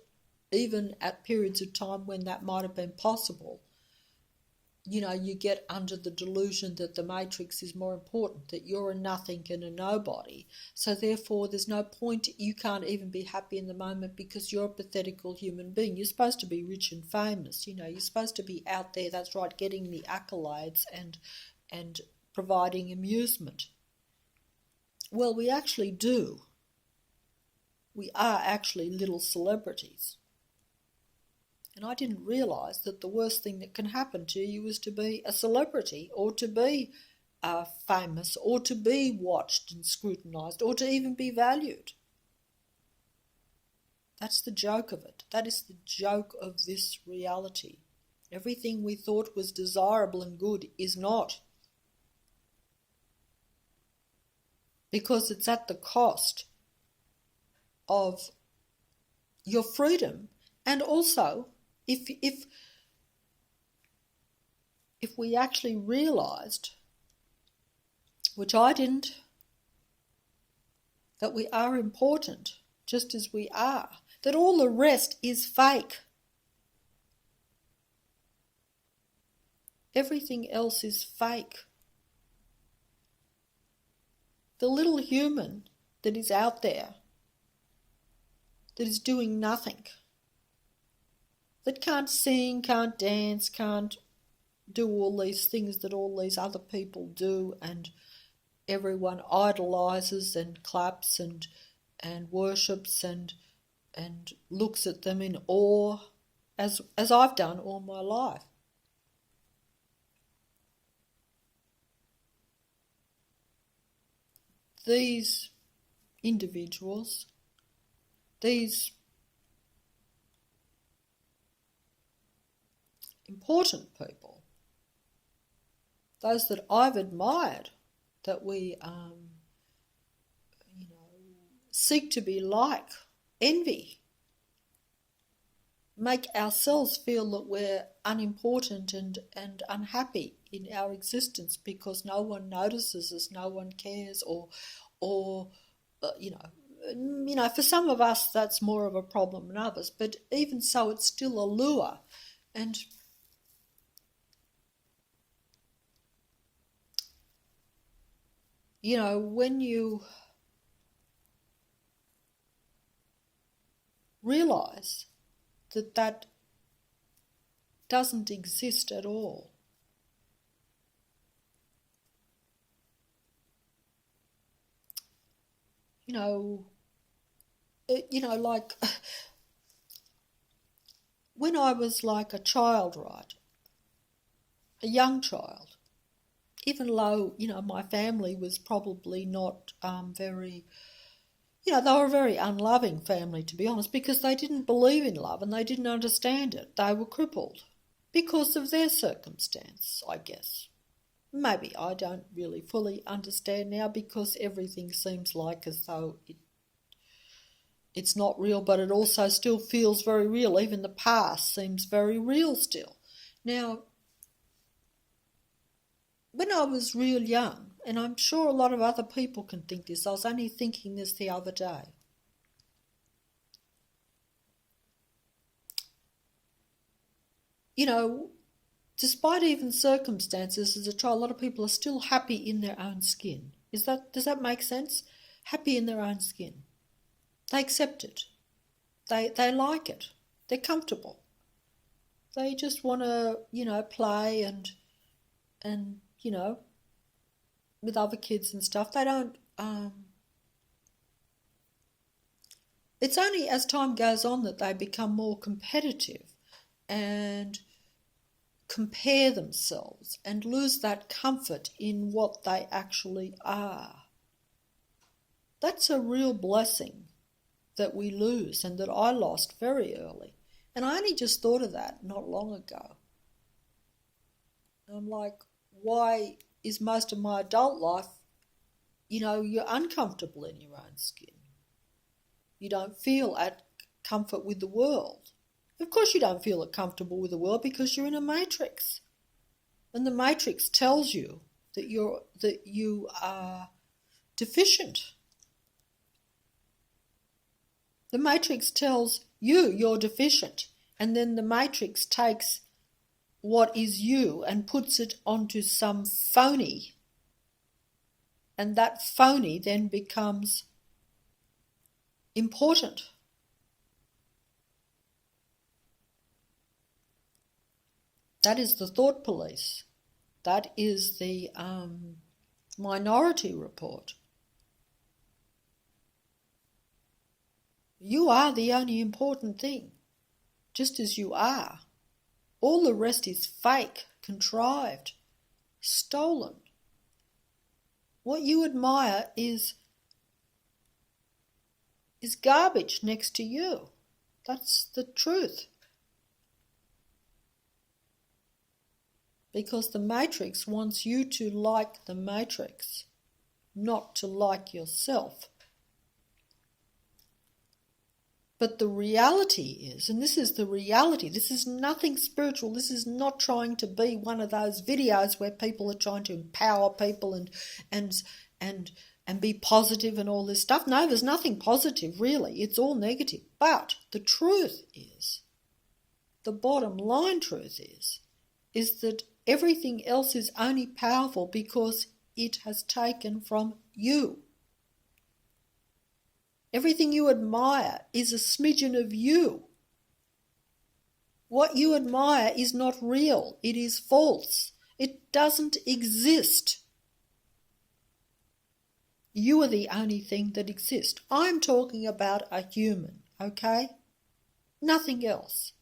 even at periods of time when that might have been possible, you get under the delusion that the matrix is more important, that you're a nothing and a nobody. So therefore there's no point, you can't even be happy in the moment, because you're a pathetical human being. You're supposed to be rich and famous, you're supposed to be out there, that's right, getting the accolades and providing amusement. Well, we actually do. We are actually little celebrities. And I didn't realise that the worst thing that can happen to you is to be a celebrity, or to be famous, or to be watched and scrutinised, or to even be valued. That's the joke of it. That is the joke of this reality. Everything we thought was desirable and good is not. because it's at the cost of your freedom. And also, if we actually realised, which I didn't, that we are important just as we are, that all the rest is fake. Everything else is fake. The little human that is out there, that is doing nothing, that can't sing, can't dance, can't do all these things that all these other people do, and everyone idolises and claps and worships and looks at them in awe, as I've done all my life. These individuals, these important people, those that I've admired, that we seek to be like, envy, make ourselves feel that we're unimportant and unhappy in our existence because no one notices us, no one cares, or for some of us that's more of a problem than others, but even so it's still a lure. And when you realise that doesn't exist at all, like when I was like a child, right, a young child, even though, my family was probably not very, they were a very unloving family, to be honest, because they didn't believe in love and they didn't understand it. They were crippled because of their circumstance, I guess. Maybe I don't really fully understand now because everything seems like as though it's not real, but it also still feels very real. Even the past seems very real still. Now, when I was real young, and I'm sure a lot of other people can think this, I was only thinking this the other day. Despite even circumstances as a child, a lot of people are still happy in their own skin. Does that make sense? Happy in their own skin. They accept it. They like it. They're comfortable. They just want to, play and with other kids and stuff. They don't. It's only as time goes on that they become more competitive and compare themselves and lose that comfort in what they actually are. That's a real blessing that we lose and that I lost very early. And I only just thought of that not long ago. I'm like, why is most of my adult life, you're uncomfortable in your own skin. You don't feel at comfort with the world. Of course you don't feel comfortable with the world because you're in a matrix. And the matrix tells you that you are deficient. The matrix tells you you're deficient, and then the matrix takes what is you and puts it onto some phony, and that phony then becomes important. That is the thought police. That is the Minority Report. You are the only important thing, just as you are. All the rest is fake, contrived, stolen. What you admire is garbage next to you. That's the truth. Because the Matrix wants you to like the Matrix, not to like yourself. But the reality is, and this is the reality, this is nothing spiritual, this is not trying to be one of those videos where people are trying to empower people and be positive and all this stuff. No, there's nothing positive really, it's all negative. But the truth is, the bottom line truth is that everything else is only powerful because it has taken from you. Everything you admire is a smidgen of you. What you admire is not real. It is false. It doesn't exist. You are the only thing that exists. I'm talking about a human, okay? Nothing else.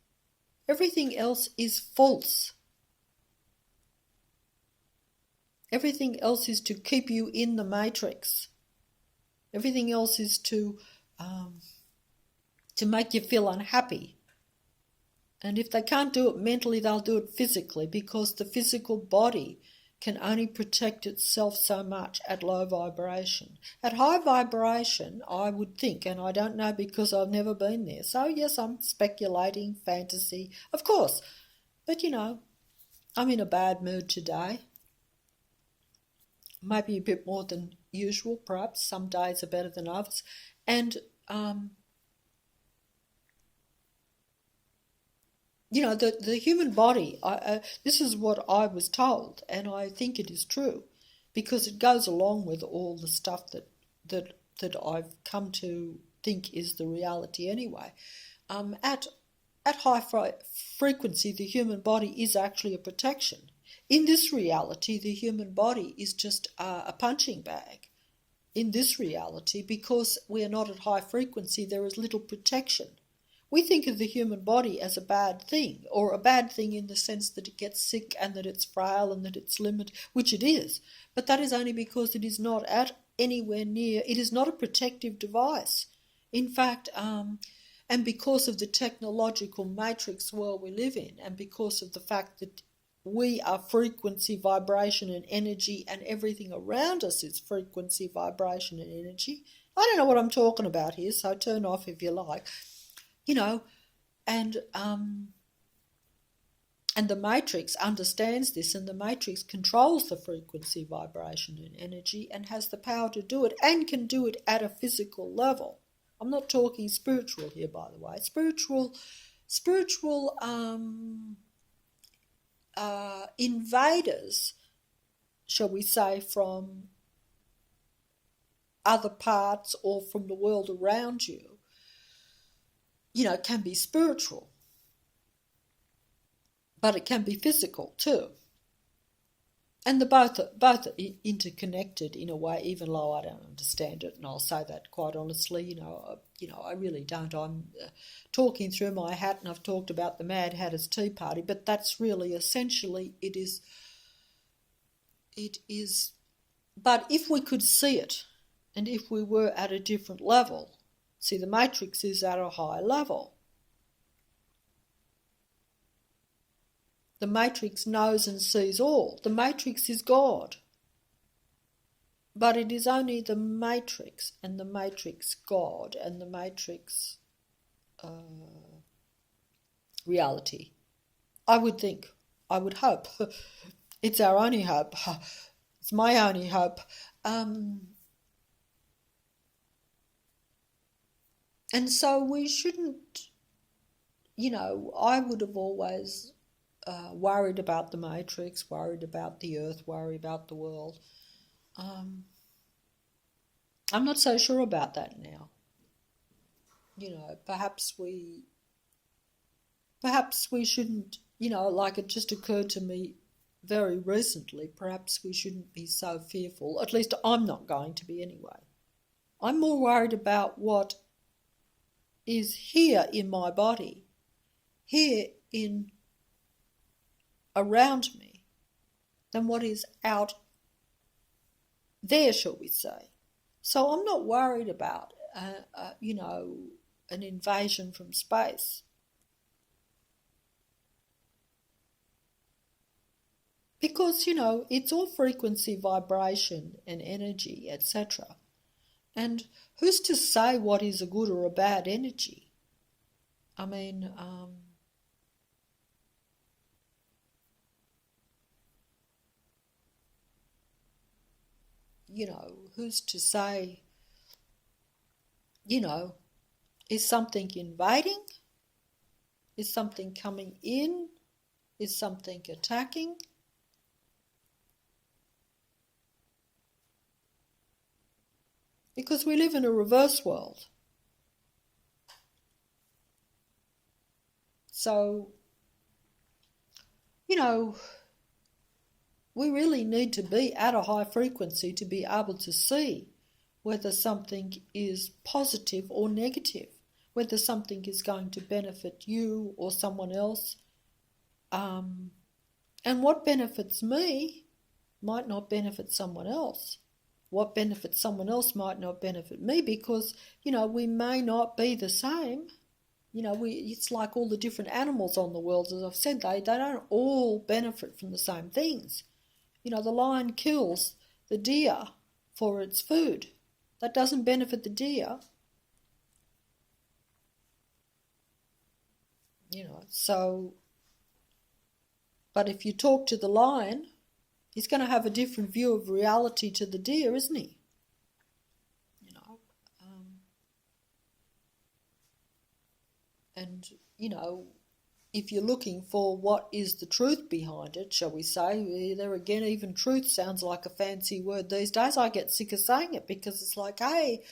Everything else is false. Everything else is to keep you in the matrix. Everything else is to make you feel unhappy. And if they can't do it mentally, they'll do it physically, because the physical body can only protect itself so much at low vibration. At high vibration, I would think, and I don't know because I've never been there. So yes, I'm speculating, fantasy, of course. But I'm in a bad mood today. Maybe a bit more than usual, perhaps. Some days are better than others. And, the human body, this is what I was told, and I think it is true, because it goes along with all the stuff that I've come to think is the reality anyway. At high frequency, the human body is actually a protection. In this reality, the human body is just a punching bag. In this reality, because we are not at high frequency, there is little protection. We think of the human body as a bad thing, or a bad thing in the sense that it gets sick and that it's frail and that it's limited, which it is. But that is only because it is not at anywhere near, it is not a protective device. In fact, and because of the technological matrix world we live in, and because of the fact that we are frequency, vibration and energy, and everything around us is frequency, vibration and energy. I don't know what I'm talking about here, so turn off if you like. And the matrix understands this, and the matrix controls the frequency, vibration and energy, and has the power to do it, and can do it at a physical level. I'm not talking spiritual here, by the way. Spiritual invaders, shall we say, from other parts or from the world around you, can be spiritual, but it can be physical too. And the both are interconnected in a way, even though I don't understand it, and I'll say that quite honestly. I really don't. I'm talking through my hat, and I've talked about the Mad Hatter's Tea Party, but that's really essentially it is. But if we could see it, and if we were at a different level, see, the matrix is at a high level. The matrix knows and sees all. The matrix is God. But it is only the matrix and the matrix God and the matrix reality. I would think, I would hope. It's our only hope. It's my only hope. And so we shouldn't, I would have always worried about the matrix, worried about the earth, worried about the world. I'm not so sure about that now. Perhaps we shouldn't, like it just occurred to me very recently, perhaps we shouldn't be so fearful. At least I'm not going to be anyway. I'm more worried about what is here in my body, here in around me, than what is out there, shall we say. So I'm not worried about, an invasion from space. because, it's all frequency, vibration and energy, etc. And who's to say what is a good or a bad energy? I mean, who's to say, is something invading? Is something coming in? Is something attacking? Because we live in a reverse world. So, we really need to be at a high frequency to be able to see whether something is positive or negative, whether something is going to benefit you or someone else. And what benefits me might not benefit someone else. What benefits someone else might not benefit me because, we may not be the same. It's like all the different animals on the world, as I've said, they don't all benefit from the same things. The lion kills the deer for its food. That doesn't benefit the deer. So, but if you talk to the lion, he's going to have a different view of reality to the deer, isn't he? And, if you're looking for what is the truth behind it, shall we say, there again, even truth sounds like a fancy word these days. I get sick of saying it because it's like, hey,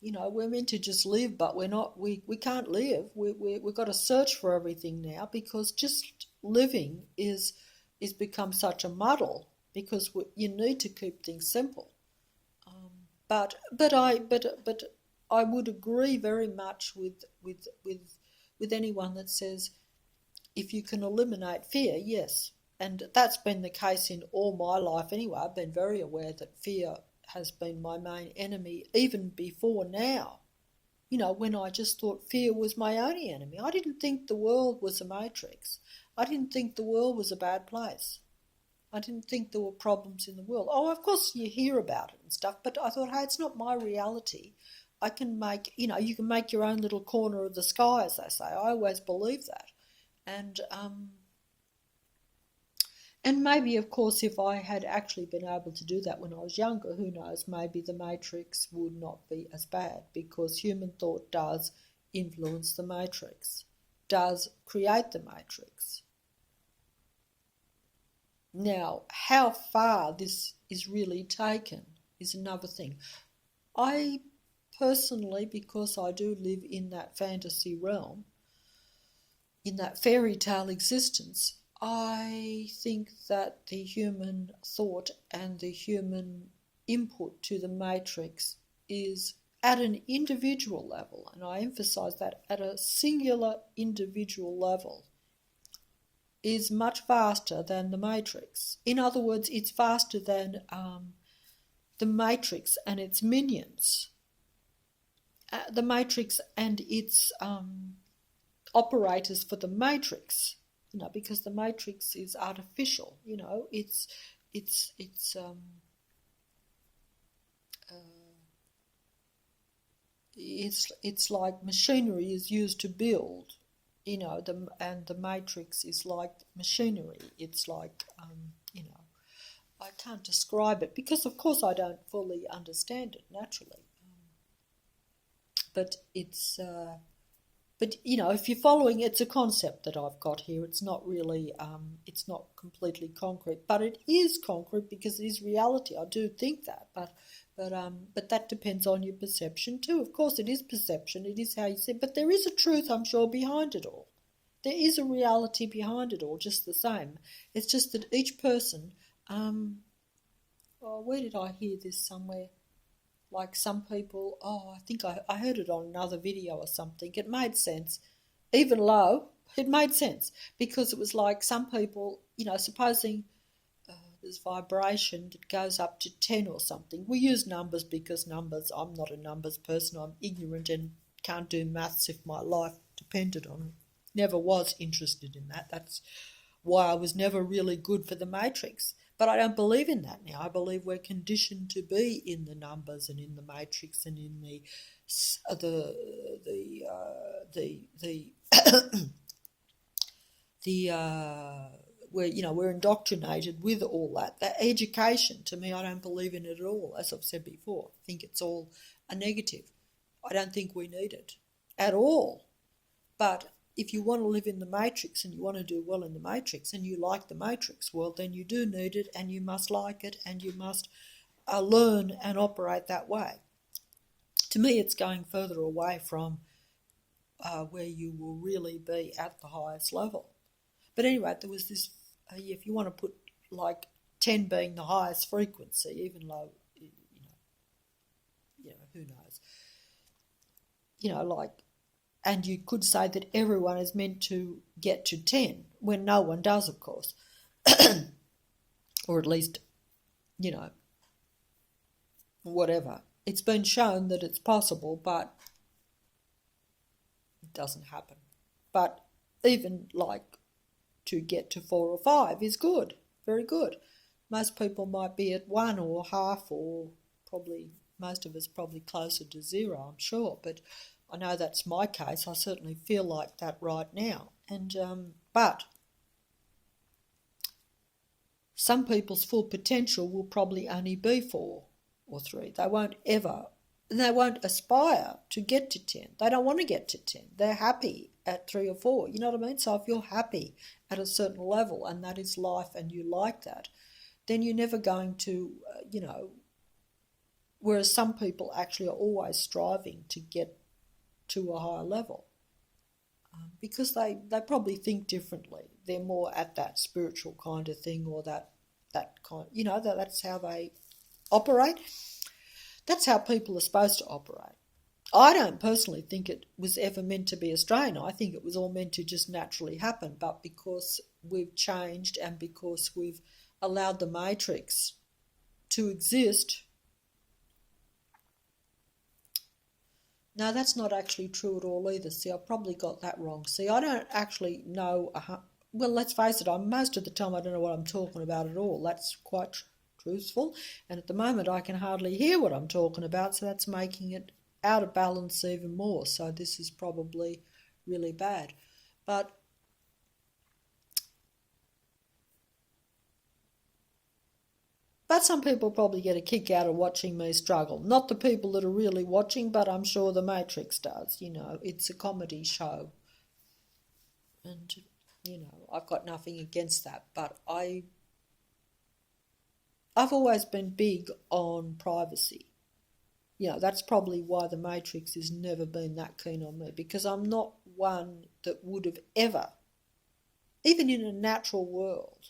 we're meant to just live, but we're not. We can't live. We've got to search for everything now because just living is become such a muddle because you need to keep things simple. But I would agree very much with anyone that says, if you can eliminate fear, yes. And that's been the case in all my life anyway. I've been very aware that fear has been my main enemy even before now. When I just thought fear was my only enemy. I didn't think the world was a matrix. I didn't think the world was a bad place. I didn't think there were problems in the world. Oh, of course you hear about it and stuff, but I thought, hey, it's not my reality. I can make, you can make your own little corner of the sky, as they say. I always believe that. And maybe, of course, if I had actually been able to do that when I was younger, who knows, maybe the matrix would not be as bad because human thought does influence the matrix, does create the matrix. Now, how far this is really taken is another thing. I personally, because I do live in that fantasy realm, in that fairy tale existence, I think that the human thought and the human input to the matrix is at an individual level, and I emphasize that at a singular individual level, is much vaster than the matrix. In other words, it's vaster than the matrix and its minions. The matrix and its operators for the matrix, because the matrix is artificial. It's like machinery is used to build, and the matrix is like machinery. It's like I can't describe it because, of course, I don't fully understand it naturally. But it's, if you're following, it's a concept that I've got here. It's not really, it's not completely concrete, but it is concrete because it is reality. I do think that, but that depends on your perception too. Of course, it is perception. It is how you see it, but there is a truth, I'm sure, behind it all. There is a reality behind it all, just the same. It's just that each person, where did I hear this somewhere? Like some people, I think I heard it on another video or something. It made sense. Even low, it made sense. Because it was like some people, supposing there's vibration that goes up to 10 or something. We use numbers because numbers, I'm not a numbers person. I'm ignorant and can't do maths if my life depended on it. Never was interested in that. That's why I was never really good for the matrix. But I don't believe in that now. I believe we're conditioned to be in the numbers and in the matrix and in the we're indoctrinated with all that. That education, to me, I don't believe in it at all. As I've said before, I think it's all a negative. I don't think we need it at all. But if you want to live in the matrix and you want to do well in the matrix and you like the matrix, well, then you do need it and you must like it and you must learn and operate that way. To me, it's going further away from where you will really be at the highest level. But anyway, there was this, if you want to put like 10 being the highest frequency, even though, who knows, and you could say that everyone is meant to get to 10, when no one does, of course. Or at least, whatever. It's been shown that it's possible, but it doesn't happen. But even to get to 4 or 5 is good, very good. Most people might be at 1 or half, or probably most of us probably closer to 0, I'm sure, but I know that's my case. I certainly feel like that right now. And but some people's full potential will probably only be 4 or 3. They won't aspire to get to 10. They don't want to get to 10. They're happy at 3 or 4. You know what I mean? So if you're happy at a certain level and that is life and you like that, then you're never going to, whereas some people actually are always striving to get to a higher level because they probably think differently. They're more at that spiritual kind of thing, or that kind, that's how they operate. That's how people are supposed to operate. I don't personally think it was ever meant to be a strain. I think it was all meant to just naturally happen, but because we've changed and because we've allowed the matrix to exist. No, that's not actually true at all either. See, I probably got that wrong. See, I don't actually know. Well, let's face it, most of the time I don't know what I'm talking about at all. That's quite truthful. And at the moment I can hardly hear what I'm talking about, so that's making it out of balance even more. So this is probably really bad. But some people probably get a kick out of watching me struggle. Not the people that are really watching, but I'm sure the Matrix does. It's a comedy show. And, I've got nothing against that. But I've always been big on privacy. That's probably why the Matrix has never been that keen on me, because I'm not one that would have ever, even in a natural world,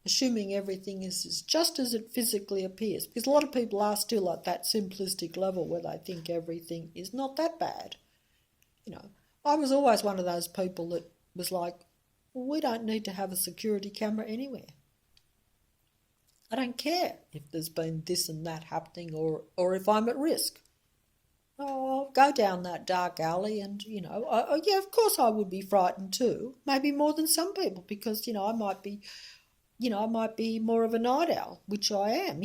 assuming everything is just as it physically appears, because a lot of people are still at that simplistic level where they think everything is not that bad. I was always one of those people that was like, well, we don't need to have a security camera anywhere. I don't care if there's been this and that happening, or if I'm at risk. I'll go down that dark alley and, yeah, of course I would be frightened too, maybe more than some people, because, I might be more of a night owl, which I am,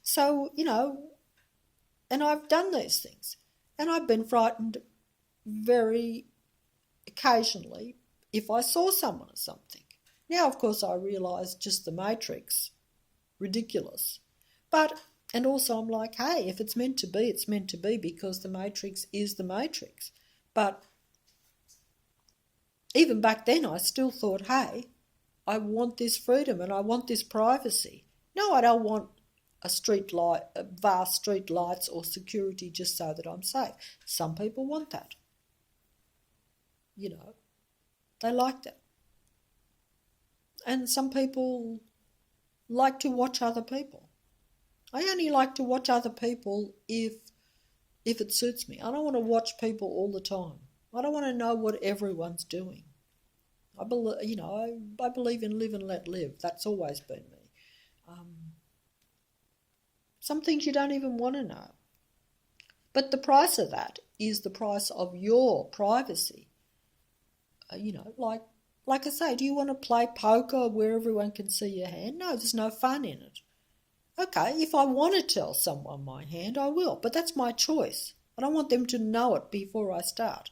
So, and I've done these things. And I've been frightened very occasionally if I saw someone or something. Now, of course, I realise just the Matrix, ridiculous. And also I'm like, hey, if it's meant to be, it's meant to be, because the Matrix is the Matrix. But even back then I still thought, hey, I want this freedom and I want this privacy. No, I don't want vast street lights or security just so that I'm safe. Some people want that. They like that. And some people like to watch other people. I only like to watch other people if it suits me. I don't want to watch people all the time. I don't want to know what everyone's doing. I believe in live and let live. That's always been me. Some things you don't even want to know. But the price of that is the price of your privacy. Like I say, do you want to play poker where everyone can see your hand? No, there's no fun in it. Okay, if I want to tell someone my hand, I will, but that's my choice. I don't want them to know it before I start.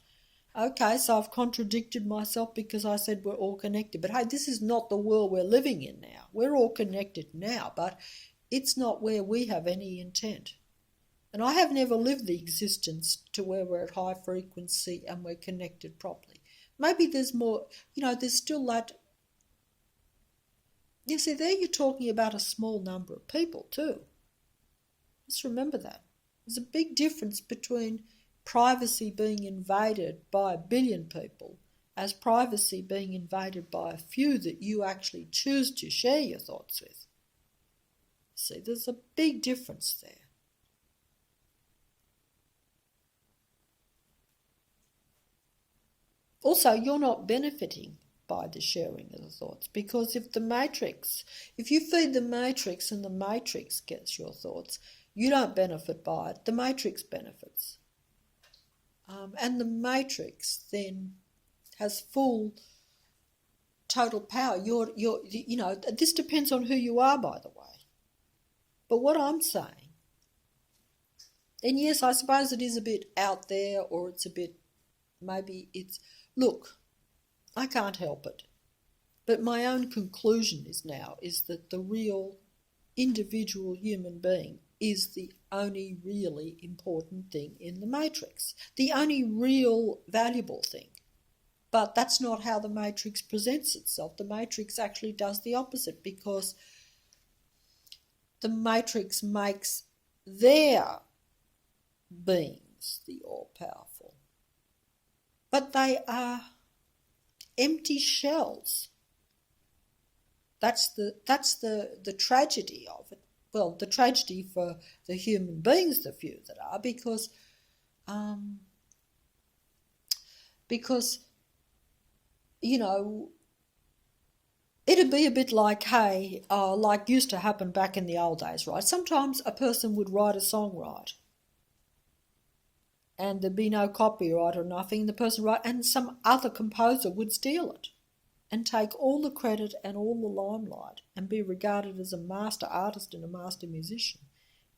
Okay, so I've contradicted myself because I said we're all connected. But hey, this is not the world we're living in now. We're all connected now, but it's not where we have any intent. And I have never lived the existence to where we're at high frequency and we're connected properly. Maybe there's more, there's still that. You see, there you're talking about a small number of people too. Just remember that. There's a big difference between privacy being invaded by 1 billion people as privacy being invaded by a few that you actually choose to share your thoughts with. See, there's a big difference there. Also, you're not benefiting by the sharing of the thoughts, because if you feed the matrix and the matrix gets your thoughts, you don't benefit by it, the matrix benefits. And the matrix then has full, total power. This depends on who you are, by the way. But what I'm saying, and yes, I suppose it is a bit out there, or it's a bit, look, I can't help it. But my own conclusion is that the real individual human being is the only really important thing in the matrix, the only real valuable thing. But that's not how the matrix presents itself. The matrix actually does the opposite, because the matrix makes their beings the all-powerful. But they are empty shells. That's the tragedy of it. Well, the tragedy for the human beings, the few that are, because it'd be a bit like, like used to happen back in the old days, right? Sometimes a person would write a song right, and there'd be no copyright or nothing. The person and some other composer would steal it and take all the credit and all the limelight and be regarded as a master artist and a master musician.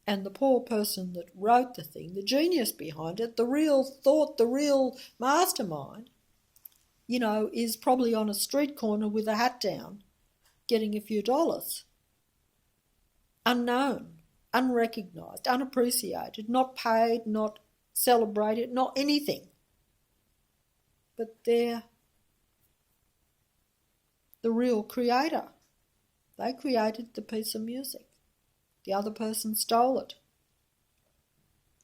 And the poor person that wrote the thing, the genius behind it, the real thought, the real mastermind, is probably on a street corner with a hat down, getting a few dollars. Unknown, unrecognised, unappreciated, not paid, not celebrated, not anything. But they're the real creator. They created the piece of music. The other person stole it.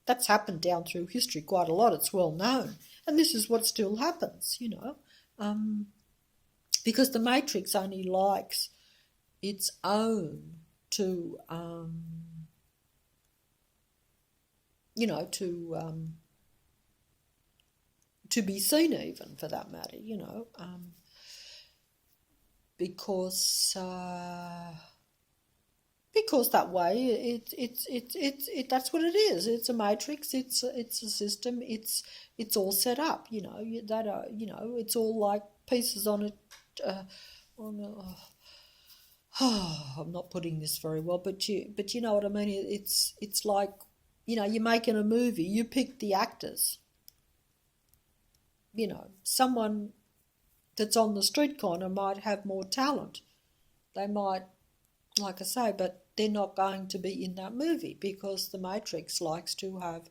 That's happened down through history quite a lot. It's well known. And this is what still happens, because the matrix only likes its own to be seen, even for that matter, because that way it's that's what it is. It's a matrix. It's a system. It's all set up. It's all like pieces on it. I'm not putting this very well, but you know what I mean. It's like, you're making a movie. You pick the actors. Someone that's on the street corner might have more talent. They might, like I say, but they're not going to be in that movie, because the matrix likes to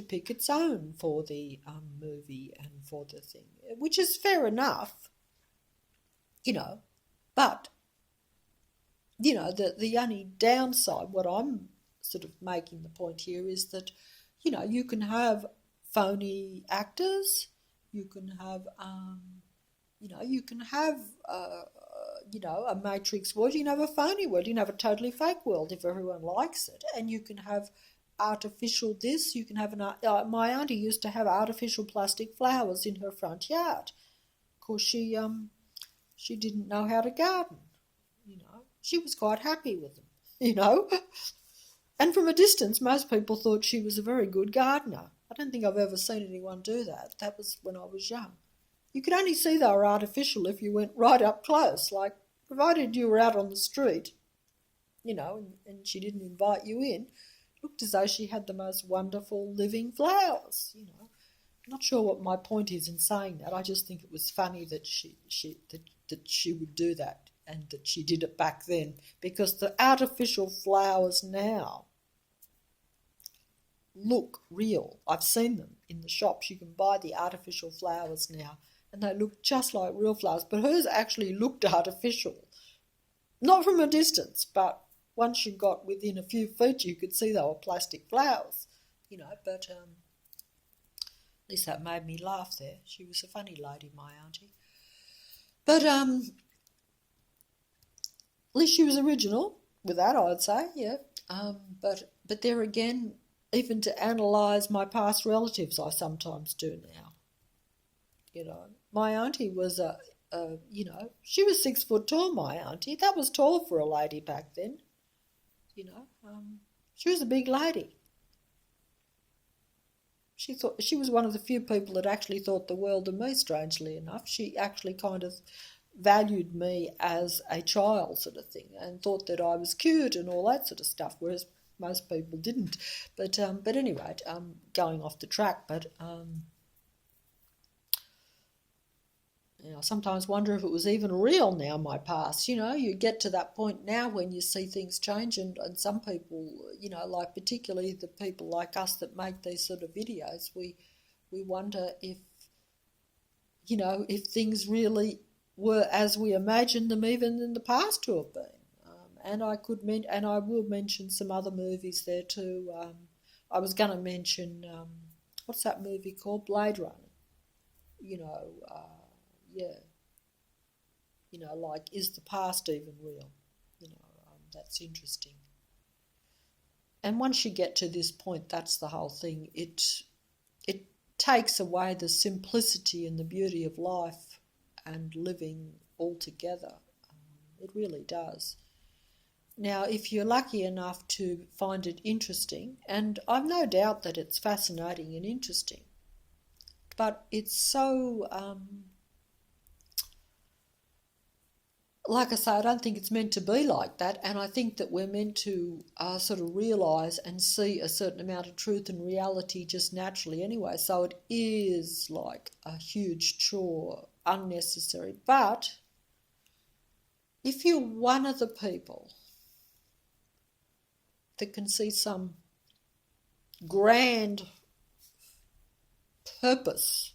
pick its own for the movie and for the thing, which is fair enough, but the only downside, what I'm sort of making the point here, is that you can have phony actors, you can have a matrix world, you can have a phony world, you can have a totally fake world if everyone likes it, and you can have artificial this, you can have my auntie used to have artificial plastic flowers in her front yard, because she didn't know how to garden, she was quite happy with them, and from a distance most people thought she was a very good gardener, I don't think I've ever seen anyone do that. That was when I was young. You could only see they were artificial if you went right up close. Like, provided you were out on the street, and she didn't invite you in, it looked as though she had the most wonderful living flowers. I'm not sure what my point is in saying that. I just think it was funny that she would do that and that she did it back then, because the artificial flowers now look real. I've seen them in the shops. You can buy the artificial flowers now, and they look just like real flowers. But hers actually looked artificial. Not from a distance, but once you got within a few feet, you could see they were plastic flowers, but at least that made me laugh there. She was a funny lady, my auntie. But at least she was original with that, I'd say, yeah. But there again, even to analyse my past relatives, I sometimes do now. My auntie was she was 6 foot tall, my auntie. That was tall for a lady back then. She was a big lady. She was one of the few people that actually thought the world of me, strangely enough. She actually kind of valued me as a child sort of thing and thought that I was cute and all that sort of stuff, whereas most people didn't. But anyway, going off the track, but I sometimes wonder if it was even real now, my past. You get to that point now when you see things change, and some people, like particularly the people like us that make these sort of videos, we wonder if things really were as we imagined them even in the past to have been. And I will mention some other movies there too. I was going to mention, what's that movie called? Blade Runner. Like, is the past even real? That's interesting. And once you get to this point, that's the whole thing. It takes away the simplicity and the beauty of life and living altogether. It really does. Now, if you're lucky enough to find it interesting, and I've no doubt that it's fascinating and interesting, but it's so... like I say, I don't think it's meant to be like that, and I think that we're meant to sort of realise and see a certain amount of truth and reality just naturally anyway, so it is like a huge chore, unnecessary. But if you're one of the people that can see some grand purpose,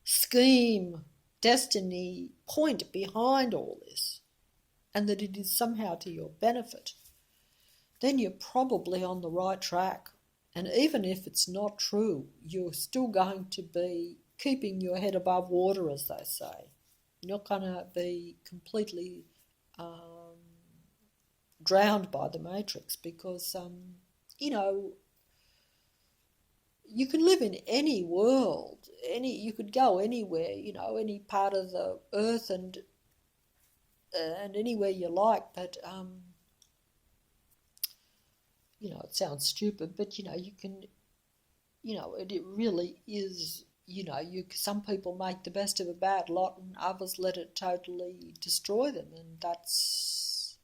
scheme, destiny, point behind all this, and that it is somehow to your benefit, then you're probably on the right track. And even if it's not true, you're still going to be keeping your head above water, as they say. You're not going to be completely drowned by the matrix, because, you can live in any world, you could go anywhere, any part of the earth and anywhere you like, but it sounds stupid, but you can, it really is, some people make the best of a bad lot and others let it totally destroy them, and that's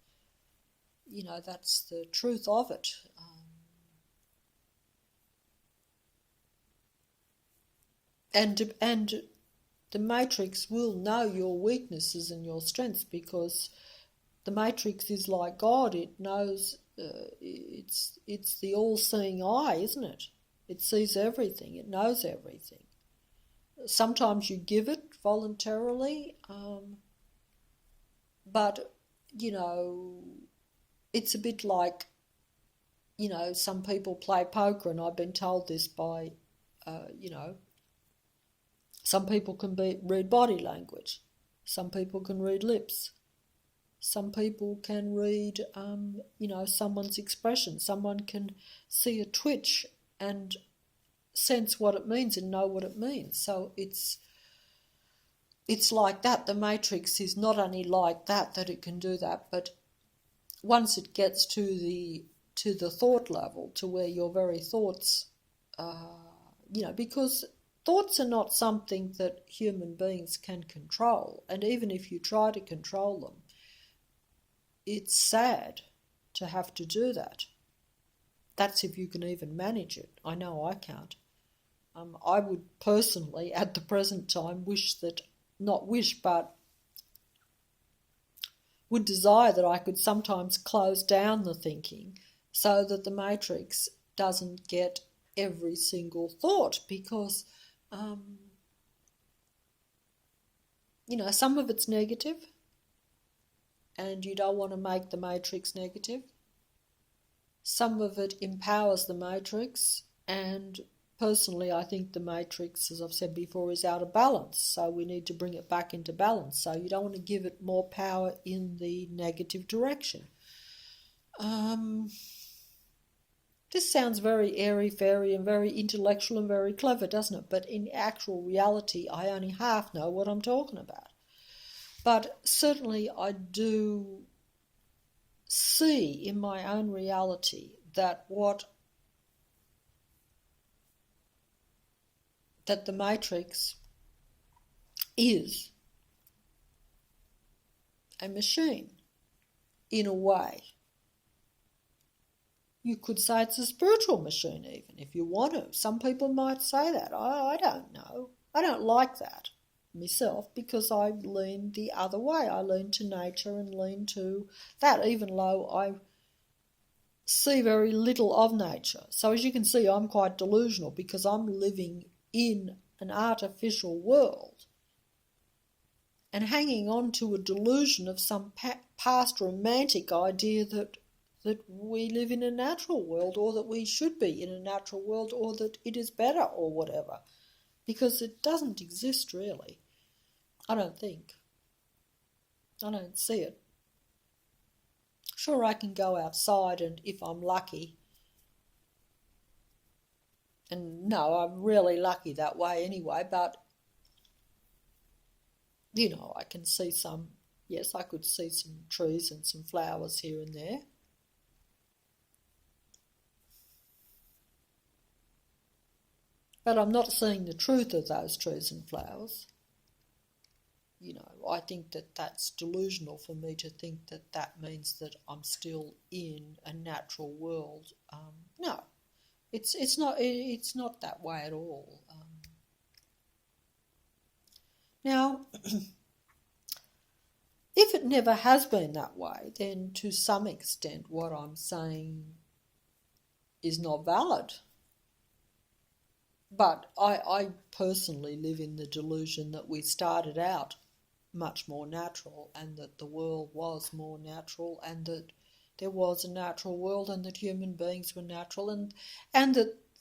the truth of it. And the matrix will know your weaknesses and your strengths, because the matrix is like God. It knows, it's the all-seeing eye, isn't it? It sees everything. It knows everything. Sometimes you give it voluntarily, but, it's a bit like, some people play poker, and I've been told this by, some people can read body language. Some people can read lips. Some people can read, someone's expression. Someone can see a twitch and sense what it means and know what it means. So it's like that. The matrix is not only like that it can do that, but once it gets to the thought level, to where your very thoughts because thoughts are not something that human beings can control. And even if you try to control them, it's sad to have to do that. That's if you can even manage it. I know I can't. I would personally, at the present time, but would desire that I could sometimes close down the thinking so that the matrix doesn't get every single thought, because, some of it's negative and you don't want to make the matrix negative. Some of it empowers the matrix, and personally I think the matrix, as I've said before, is out of balance, so we need to bring it back into balance. So you don't want to give it more power in the negative direction. This sounds very airy-fairy and very intellectual and very clever, doesn't it? But in actual reality, I only half know what I'm talking about. But certainly I do see in my own reality that the matrix is a machine, in a way. You could say it's a spiritual machine even, if you want to. Some people might say that. I don't know. I don't like that myself, because I lean the other way. I lean to nature and lean to that, even though I see very little of nature. So as you can see, I'm quite delusional, because I'm living in an artificial world and hanging on to a delusion of some past romantic idea that we live in a natural world, or that we should be in a natural world, or that it is better, or whatever, because it doesn't exist really. I don't think. I don't see it. Sure, I can go outside, and if I'm lucky, and no, I'm really lucky that way anyway, but I can see I could see some trees and some flowers here and there. But I'm not seeing the truth of those trees and flowers. I think that that's delusional for me to think that that means that I'm still in a natural world. No, it's not that way at all. Now, if it never has been that way, then to some extent what I'm saying is not valid. But I personally live in the delusion that we started out much more natural, and that the world was more natural, and that there was a natural world, and that human beings were natural, and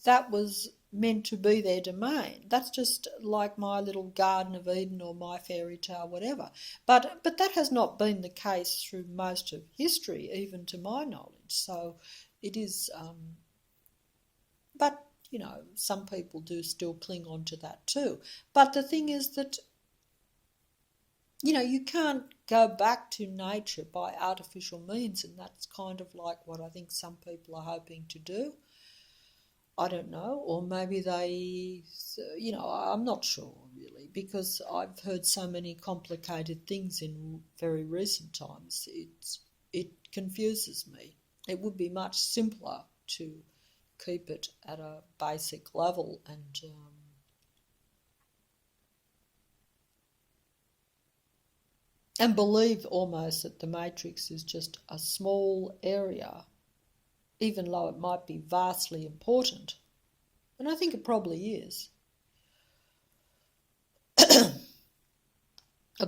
that was meant to be their domain. That's just like my little Garden of Eden or my fairy tale, whatever. But that has not been the case through most of history, even to my knowledge. So it is, but some people do still cling on to that too. But the thing is that, you can't go back to nature by artificial means, and that's kind of like what I think some people are hoping to do. I don't know, or maybe they, I'm not sure really, because I've heard so many complicated things in very recent times. It confuses me. It would be much simpler to keep it at a basic level and believe almost that the matrix is just a small area, even though it might be vastly important. And I think it probably is.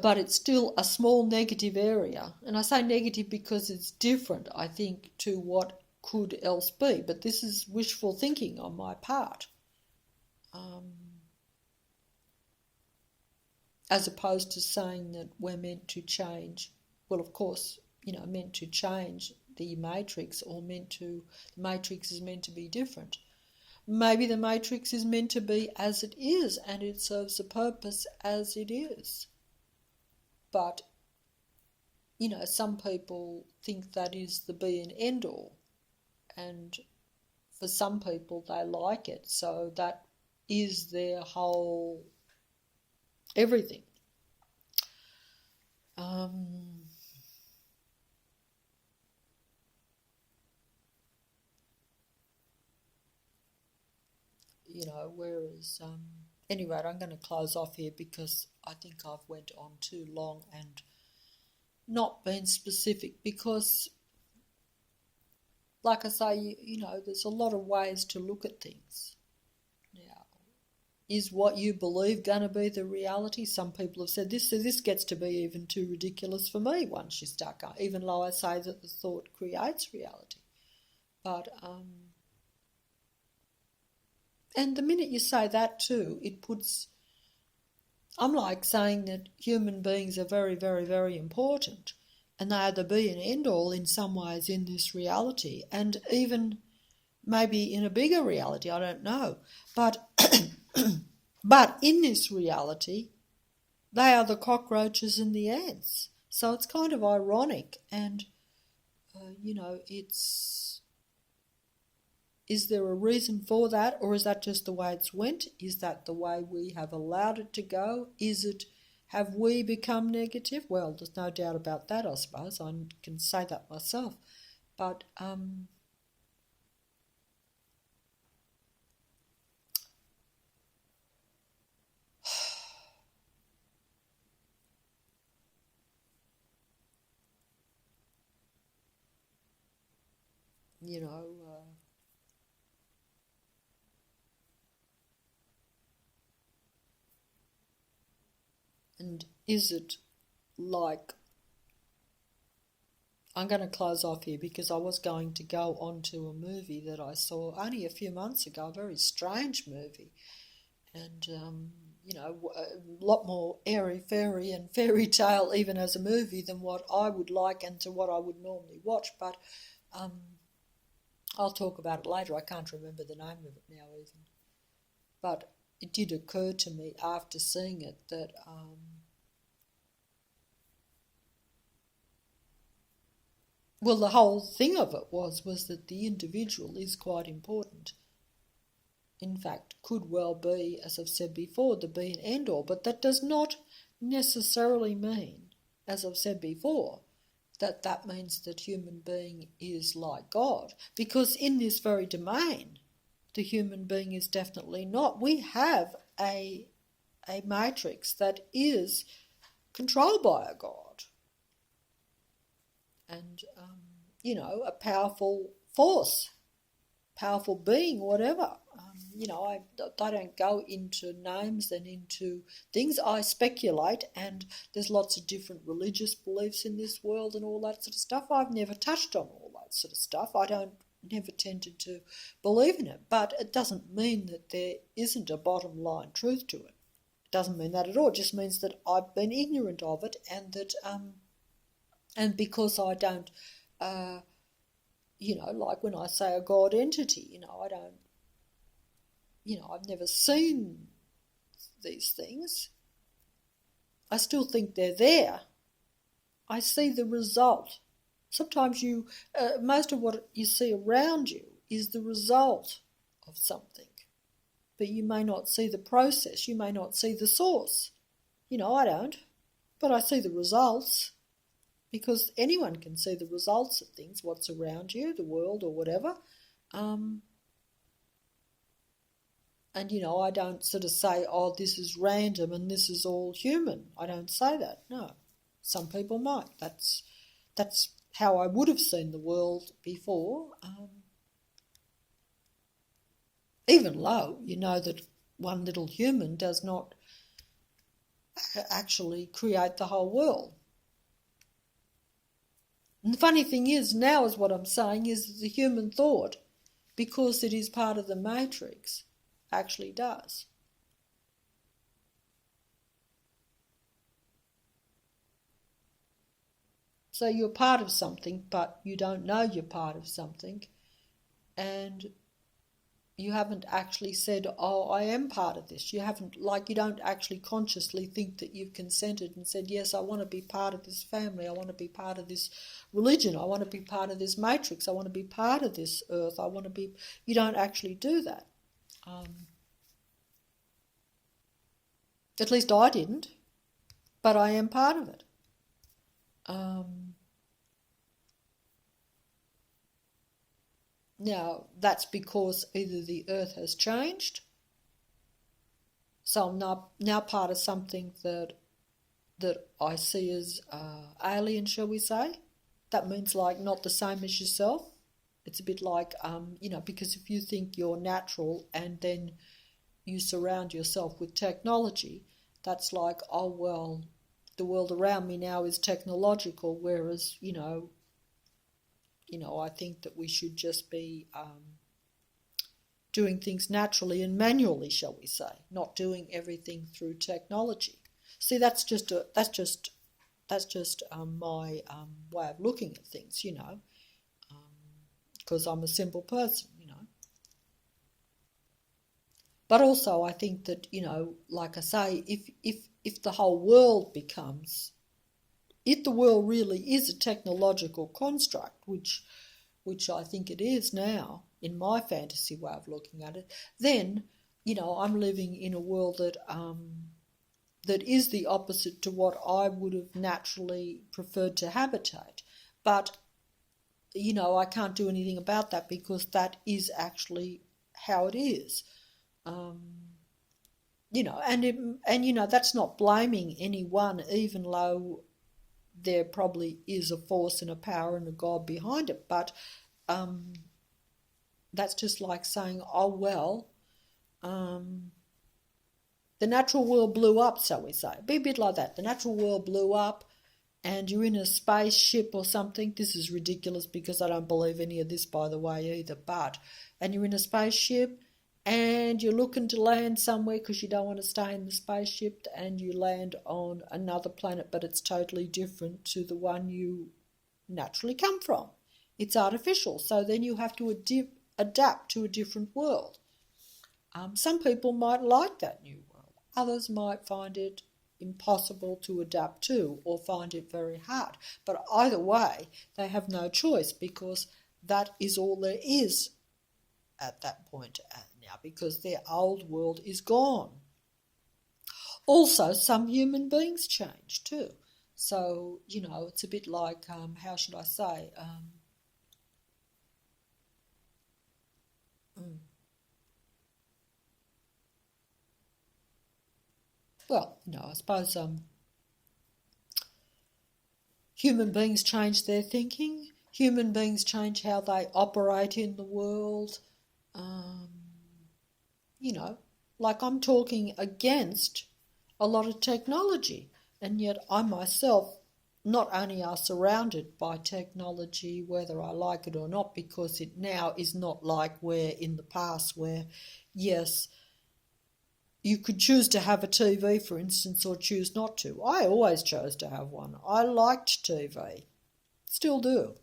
But it's still a small negative area. And I say negative because it's different, I think, to what could else be. But this is wishful thinking on my part. As opposed to saying that we're meant to change. Well, of course, meant to change the matrix, or the matrix is meant to be different. Maybe the matrix is meant to be as it is, and it serves a purpose as it is. But, some people think that is the be and end all. And for some people, they like it. So that is their whole everything. Whereas anyway, I'm going to close off here because I think I've went on too long and not been specific, because like I say, there's a lot of ways to look at things. Now, is what you believe going to be the reality? Some people have said this, so this gets to be even too ridiculous for me once you start going, even though I say that the thought creates reality. But, and the minute you say that too, it puts, I'm like saying that human beings are very, very, very important, and they are the be and end all in some ways in this reality, and even maybe in a bigger reality, I don't know. But but in this reality, they are the cockroaches and the ants. So it's kind of ironic, and is there a reason for that, or is that just the way it's went? Is that the way we have allowed it to go? Have we become negative? Well, there's no doubt about that, I suppose. I can say that myself. But and is it like, I'm going to close off here because I was going to go on to a movie that I saw only a few months ago, a very strange movie, and a lot more airy-fairy and fairy tale even as a movie than what I would like and to what I would normally watch, but I'll talk about it later. I can't remember the name of it now even. But it did occur to me after seeing it that well, the whole thing of it was that the individual is quite important. In fact, could well be, as I've said before, the be and end all, but that does not necessarily mean, as I've said before, that means that human being is like God, because in this very domain, the human being is definitely not. We have a matrix that is controlled by a God, and a powerful force, powerful being, whatever. I don't go into names and into things. I speculate, and there's lots of different religious beliefs in this world and all that sort of stuff. I've never touched on all that sort of stuff. I never tended to believe in it, but it doesn't mean that there isn't a bottom line truth to it. It doesn't mean that at all. It just means that I've been ignorant of it, and that and because I don't, like when I say a God entity, I don't, I've never seen these things. I still think they're there. I see the result. Sometimes most of what you see around you is the result of something, but you may not see the process. You may not see the source. I don't, but I see the results, because anyone can see the results of things, what's around you, the world or whatever. And, I don't sort of say, oh, this is random and this is all human. I don't say that, no. Some people might. That's how I would have seen the world before. Even though you know that one little human does not actually create the whole world. And the funny thing is, now is what I'm saying, is that the human thought, because it is part of the matrix, actually does. So you're part of something, but you don't know you're part of something, and you haven't actually said, oh, I am part of this. You don't actually consciously think that you've consented and said, yes, I want to be part of this family, I want to be part of this religion, I want to be part of this matrix, I want to be part of this earth, you don't actually do that. At least I didn't, but I am part of it. Now, that's because either the earth has changed, so I'm now part of something that I see as alien, shall we say. That means like not the same as yourself. It's a bit like, because if you think you're natural and then you surround yourself with technology, that's like, oh, well, the world around me now is technological, whereas, I think that we should just be doing things naturally and manually, shall we say, not doing everything through technology. See, that's just my way of looking at things, because I'm a simple person, But also, I think that like I say, if the whole world becomes, if the world really is a technological construct, which I think it is now, in my fantasy way of looking at it, then I'm living in a world that is the opposite to what I would have naturally preferred to habitate. But I can't do anything about that because that is actually how it is. That's not blaming anyone, even though there probably is a force and a power and a God behind it. But that's just like saying, oh, well, the natural world blew up, shall we say. Be a bit like that. The natural world blew up and you're in a spaceship or something. This is ridiculous because I don't believe any of this, by the way, either. And you're in a spaceship and you're looking to land somewhere because you don't want to stay in the spaceship, and you land on another planet, but it's totally different to the one you naturally come from. It's artificial, so then you have to adapt to a different world. Some people might like that new world. Others might find it impossible to adapt to or find it very hard. But either way, they have no choice because that is all there is at that point now, because their old world is gone. Also, some human beings change too. So, it's a bit like, how should I say? Well, I suppose human beings change their thinking. Human beings change how they operate in the world. Like I'm talking against a lot of technology, and yet I myself not only are surrounded by technology, whether I like it or not, because it now is not like where in the past where, yes, you could choose to have a TV, for instance, or choose not to. I always chose to have one. I liked TV. Still do.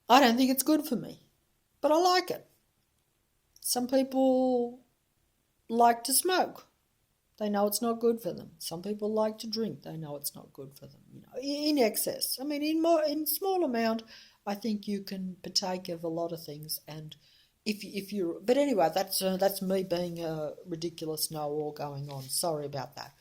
I don't think it's good for me, but I like it. Some people like to smoke. They know it's not good for them. Some people like to drink. They know it's not good for them. In excess. I mean, in small amount, I think you can partake of a lot of things. And if you're, but anyway, that's me being a ridiculous know-all going on. Sorry about that.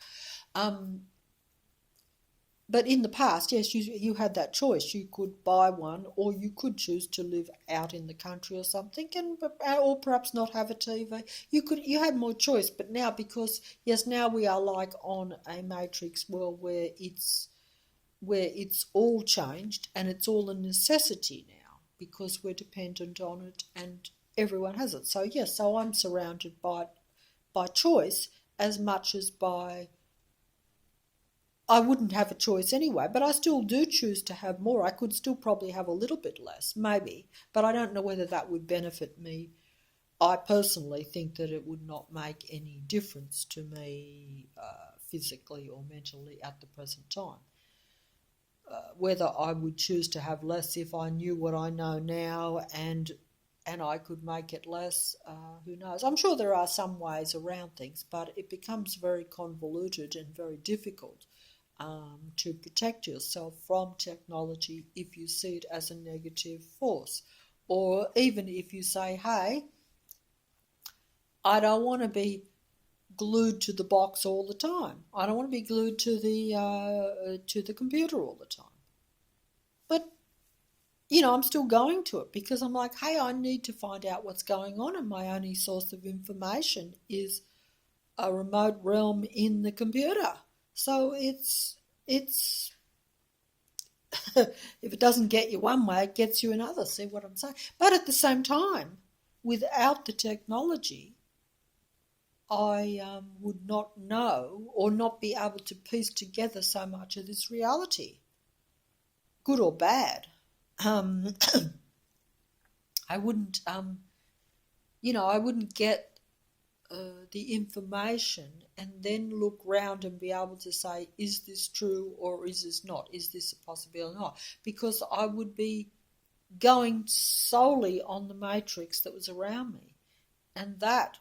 But in the past, yes, you had that choice. You could buy one, or you could choose to live out in the country or something, or perhaps not have a TV. You had more choice. But now, because yes, now we are like on a matrix world where it's all changed and it's all a necessity now because we're dependent on it and everyone has it. So yes, so I'm surrounded by choice as much as by. I wouldn't have a choice anyway, but I still do choose to have more. I could still probably have a little bit less, maybe, but I don't know whether that would benefit me. I personally think that it would not make any difference to me physically or mentally at the present time. Whether I would choose to have less if I knew what I know now and I could make it less, who knows? I'm sure there are some ways around things, but it becomes very convoluted and very difficult to protect yourself from technology if you see it as a negative force. Or even if you say, hey, I don't want to be glued to the box all the time. I don't want to be glued to the computer all the time. But I'm still going to it because I'm like, hey, I need to find out what's going on, and my only source of information is a remote realm in the computer. So it's if it doesn't get you one way, it gets you another. See what I'm saying? But at the same time, without the technology, I would not know or not be able to piece together so much of this reality, good or bad. Um, I wouldn't, I wouldn't get the information and then look round and be able to say, is this true or is this not? Is this a possibility or not? Because I would be going solely on the matrix that was around me. And that,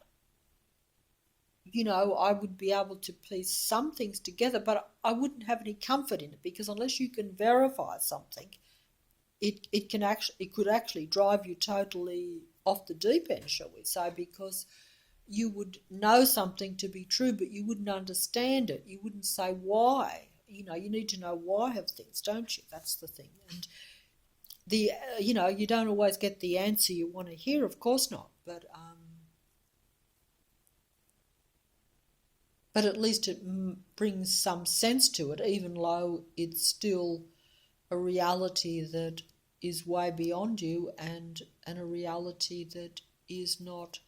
I would be able to piece some things together, but I wouldn't have any comfort in it, because unless you can verify something, it could actually drive you totally off the deep end, shall we say, because you would know something to be true, but you wouldn't understand it. You wouldn't say why. You need to know why of things, don't you? That's the thing. And you don't always get the answer you want to hear, of course not, but at least it brings some sense to it, even though it's still a reality that is way beyond you, and a reality that is not,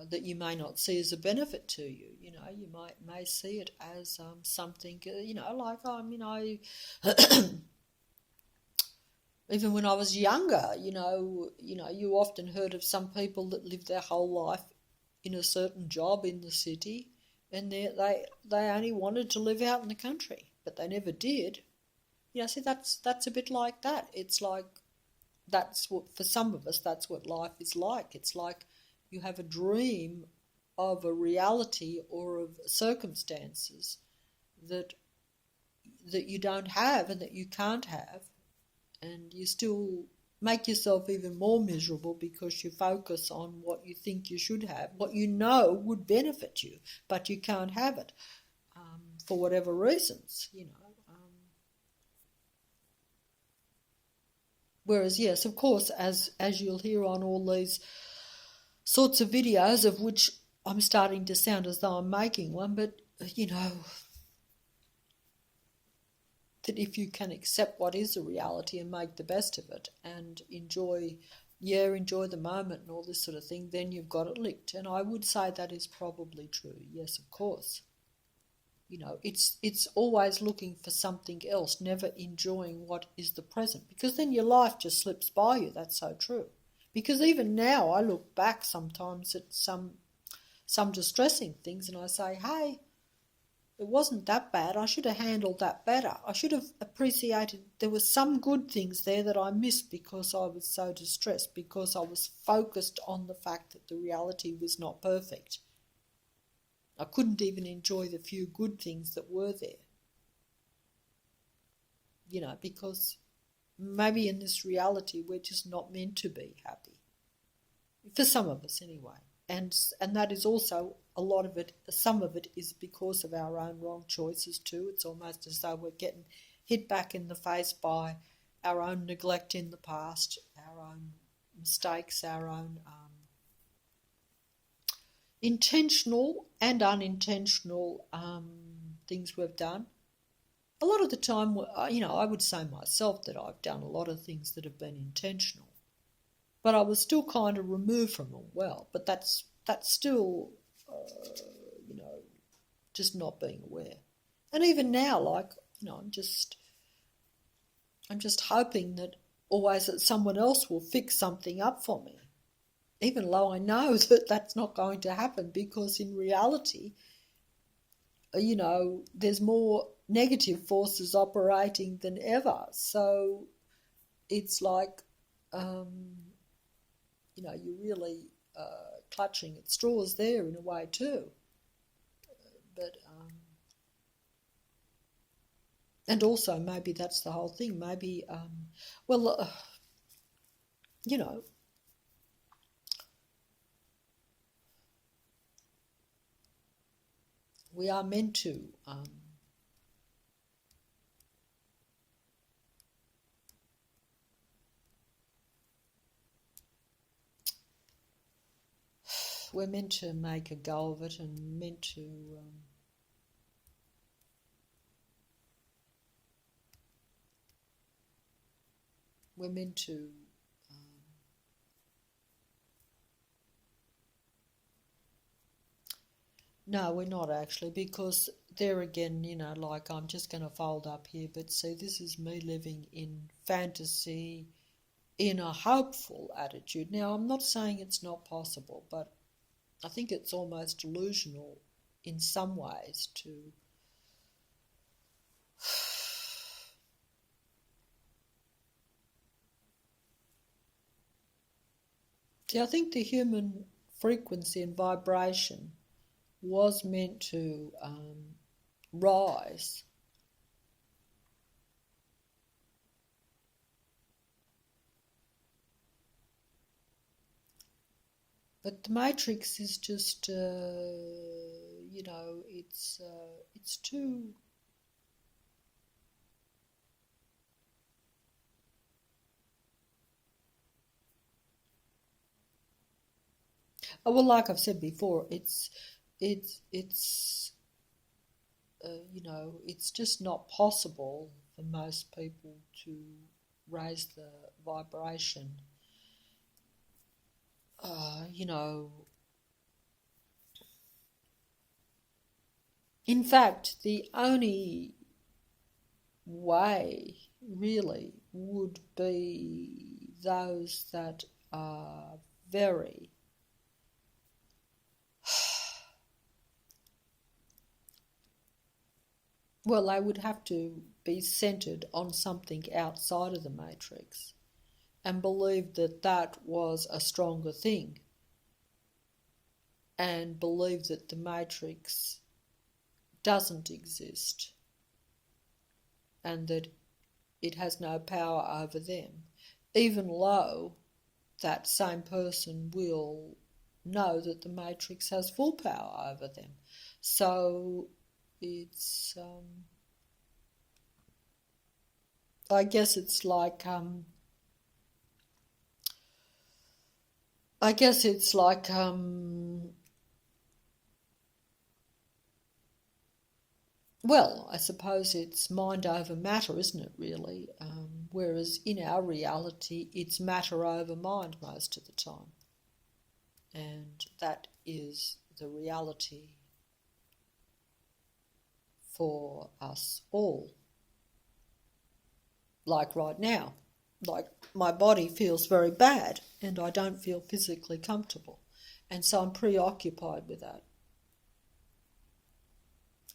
that you may not see as a benefit to you. You may see it as something, even when I was younger, you often heard of some people that lived their whole life in a certain job in the city, and they only wanted to live out in the country, but they never did. See, that's a bit like that. It's like, that's what, for some of us, that's what life is like. It's like you have a dream of a reality or of circumstances that you don't have and that you can't have, and you still make yourself even more miserable because you focus on what you think you should have, what you know would benefit you, but you can't have it for whatever reasons, Whereas, yes, of course, as you'll hear on all these sorts of videos, of which I'm starting to sound as though I'm making one, but, that if you can accept what is a reality and make the best of it and enjoy the moment and all this sort of thing, then you've got it licked. And I would say that is probably true, yes, of course. It's always looking for something else, never enjoying what is the present, because then your life just slips by you. That's so true. Because even now I look back sometimes at some distressing things and I say, hey, it wasn't that bad. I should have handled that better. I should have appreciated there were some good things there that I missed because I was so distressed, because I was focused on the fact that the reality was not perfect. I couldn't even enjoy the few good things that were there. Because maybe in this reality we're just not meant to be happy. For some of us anyway. And that is also, a lot of it, some of it is because of our own wrong choices too. It's almost as though we're getting hit back in the face by our own neglect in the past, our own mistakes, our own intentional and unintentional things we've done. A lot of the time, I would say myself that I've done a lot of things that have been intentional, but I was still kind of removed from them. Well, but that's still, just not being aware. And even now, I'm just hoping that always that someone else will fix something up for me, even though I know that that's not going to happen, because in reality, there's more negative forces operating than ever. So it's like, you're really clutching at straws there in a way too. But and also maybe that's the whole thing. Maybe, We are meant to we're meant to make a go of it, and meant to we're meant to no, we're not actually, because there again, like I'm just going to fold up here, but see, this is me living in fantasy, in a hopeful attitude. Now, I'm not saying it's not possible, but I think it's almost delusional in some ways to see, I think the human frequency and vibration was meant to rise. But the matrix is just, it's too. Oh, well, like I've said before, it's it's just not possible for most people to raise the vibration. In fact, the only way really would be those that are very well, they would have to be centered on something outside of the matrix and believe that that was a stronger thing, and believe that the matrix doesn't exist and that it has no power over them, even though that same person will know that the matrix has full power over them. So it's I guess it's like well, I suppose it's mind over matter, isn't it, really? Whereas in our reality, it's matter over mind most of the time. And that is the reality for us all. Like right now, like my body feels very bad and I don't feel physically comfortable. And so I'm preoccupied with that.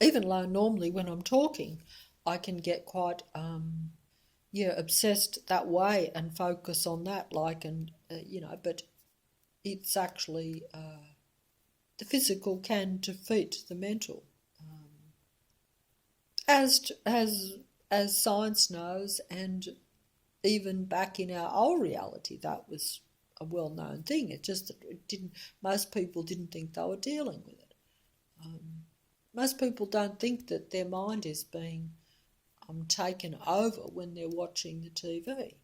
Even though normally when I'm talking, I can get quite, obsessed that way and focus on that, but it's actually, the physical can defeat the mental. As science knows, and even back in our old reality, that was a well-known thing. It just that most people didn't think they were dealing with it. Most people don't think that their mind is being taken over when they're watching the TV.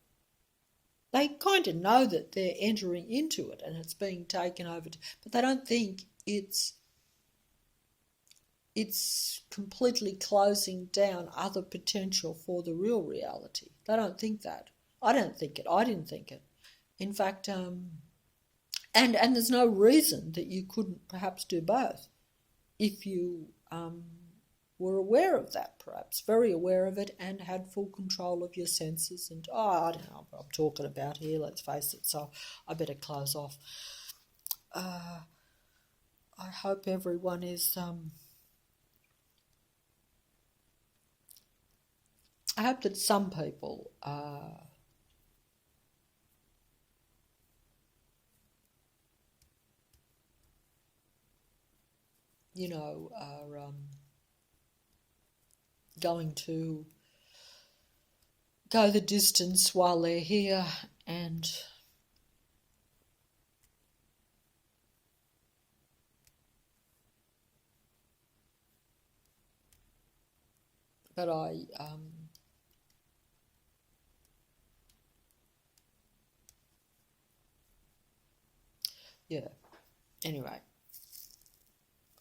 They kind of know that they're entering into it and it's being taken over, but they don't think it's completely closing down other potential for the real reality. They don't think that. I don't think it. I didn't think it. In fact, and there's no reason that you couldn't perhaps do both if you were aware of that, perhaps, very aware of it, and had full control of your senses. And, I don't know what I'm talking about here, let's face it, so I better close off. I hope everyone is... I hope that some people are going to go the distance while they're here and But yeah, anyway,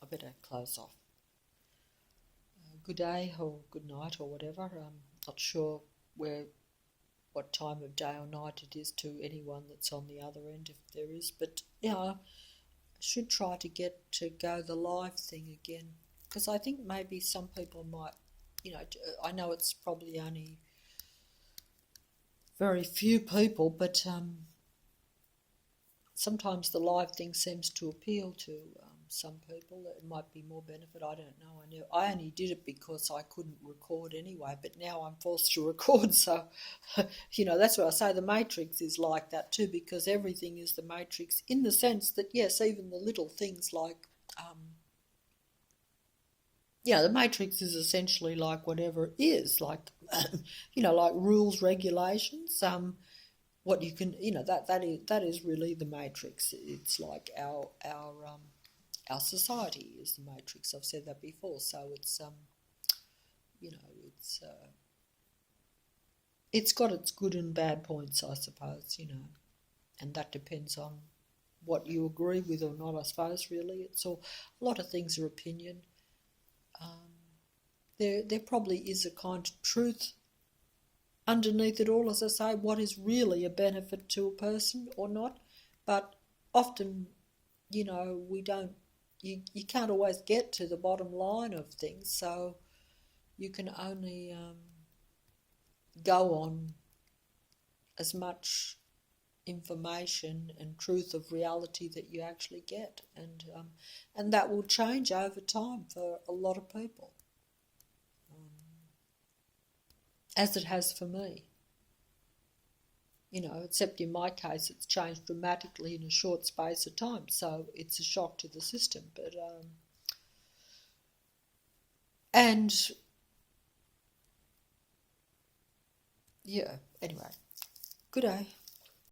I better close off. Good day or good night or whatever. Not sure what time of day or night it is to anyone that's on the other end, if there is. But yeah, I should try to get to go the live thing again, because I think maybe some people might, I know it's probably only very few people, but sometimes the live thing seems to appeal to some people. It might be more benefit. I don't know. I only did it because I couldn't record anyway, but now I'm forced to record. So, that's what I say. The Matrix is like that too, because everything is the Matrix in the sense that, yes, even the little things like, the Matrix is essentially like whatever it is, like, like rules, regulations, what you can, that is really the Matrix. It's like our society is the Matrix. I've said that before. So it's it's got its good and bad points, I suppose, and that depends on what you agree with or not. I suppose really, it's all, a lot of things are opinion. There probably is a kind of truth underneath it all, as I say, what is really a benefit to a person or not. But often, we don't, you can't always get to the bottom line of things, so you can only go on as much information and truth of reality that you actually get, and that will change over time for a lot of people, as it has for me. Except in my case, it's changed dramatically in a short space of time, so it's a shock to the system. But and yeah, anyway, good day.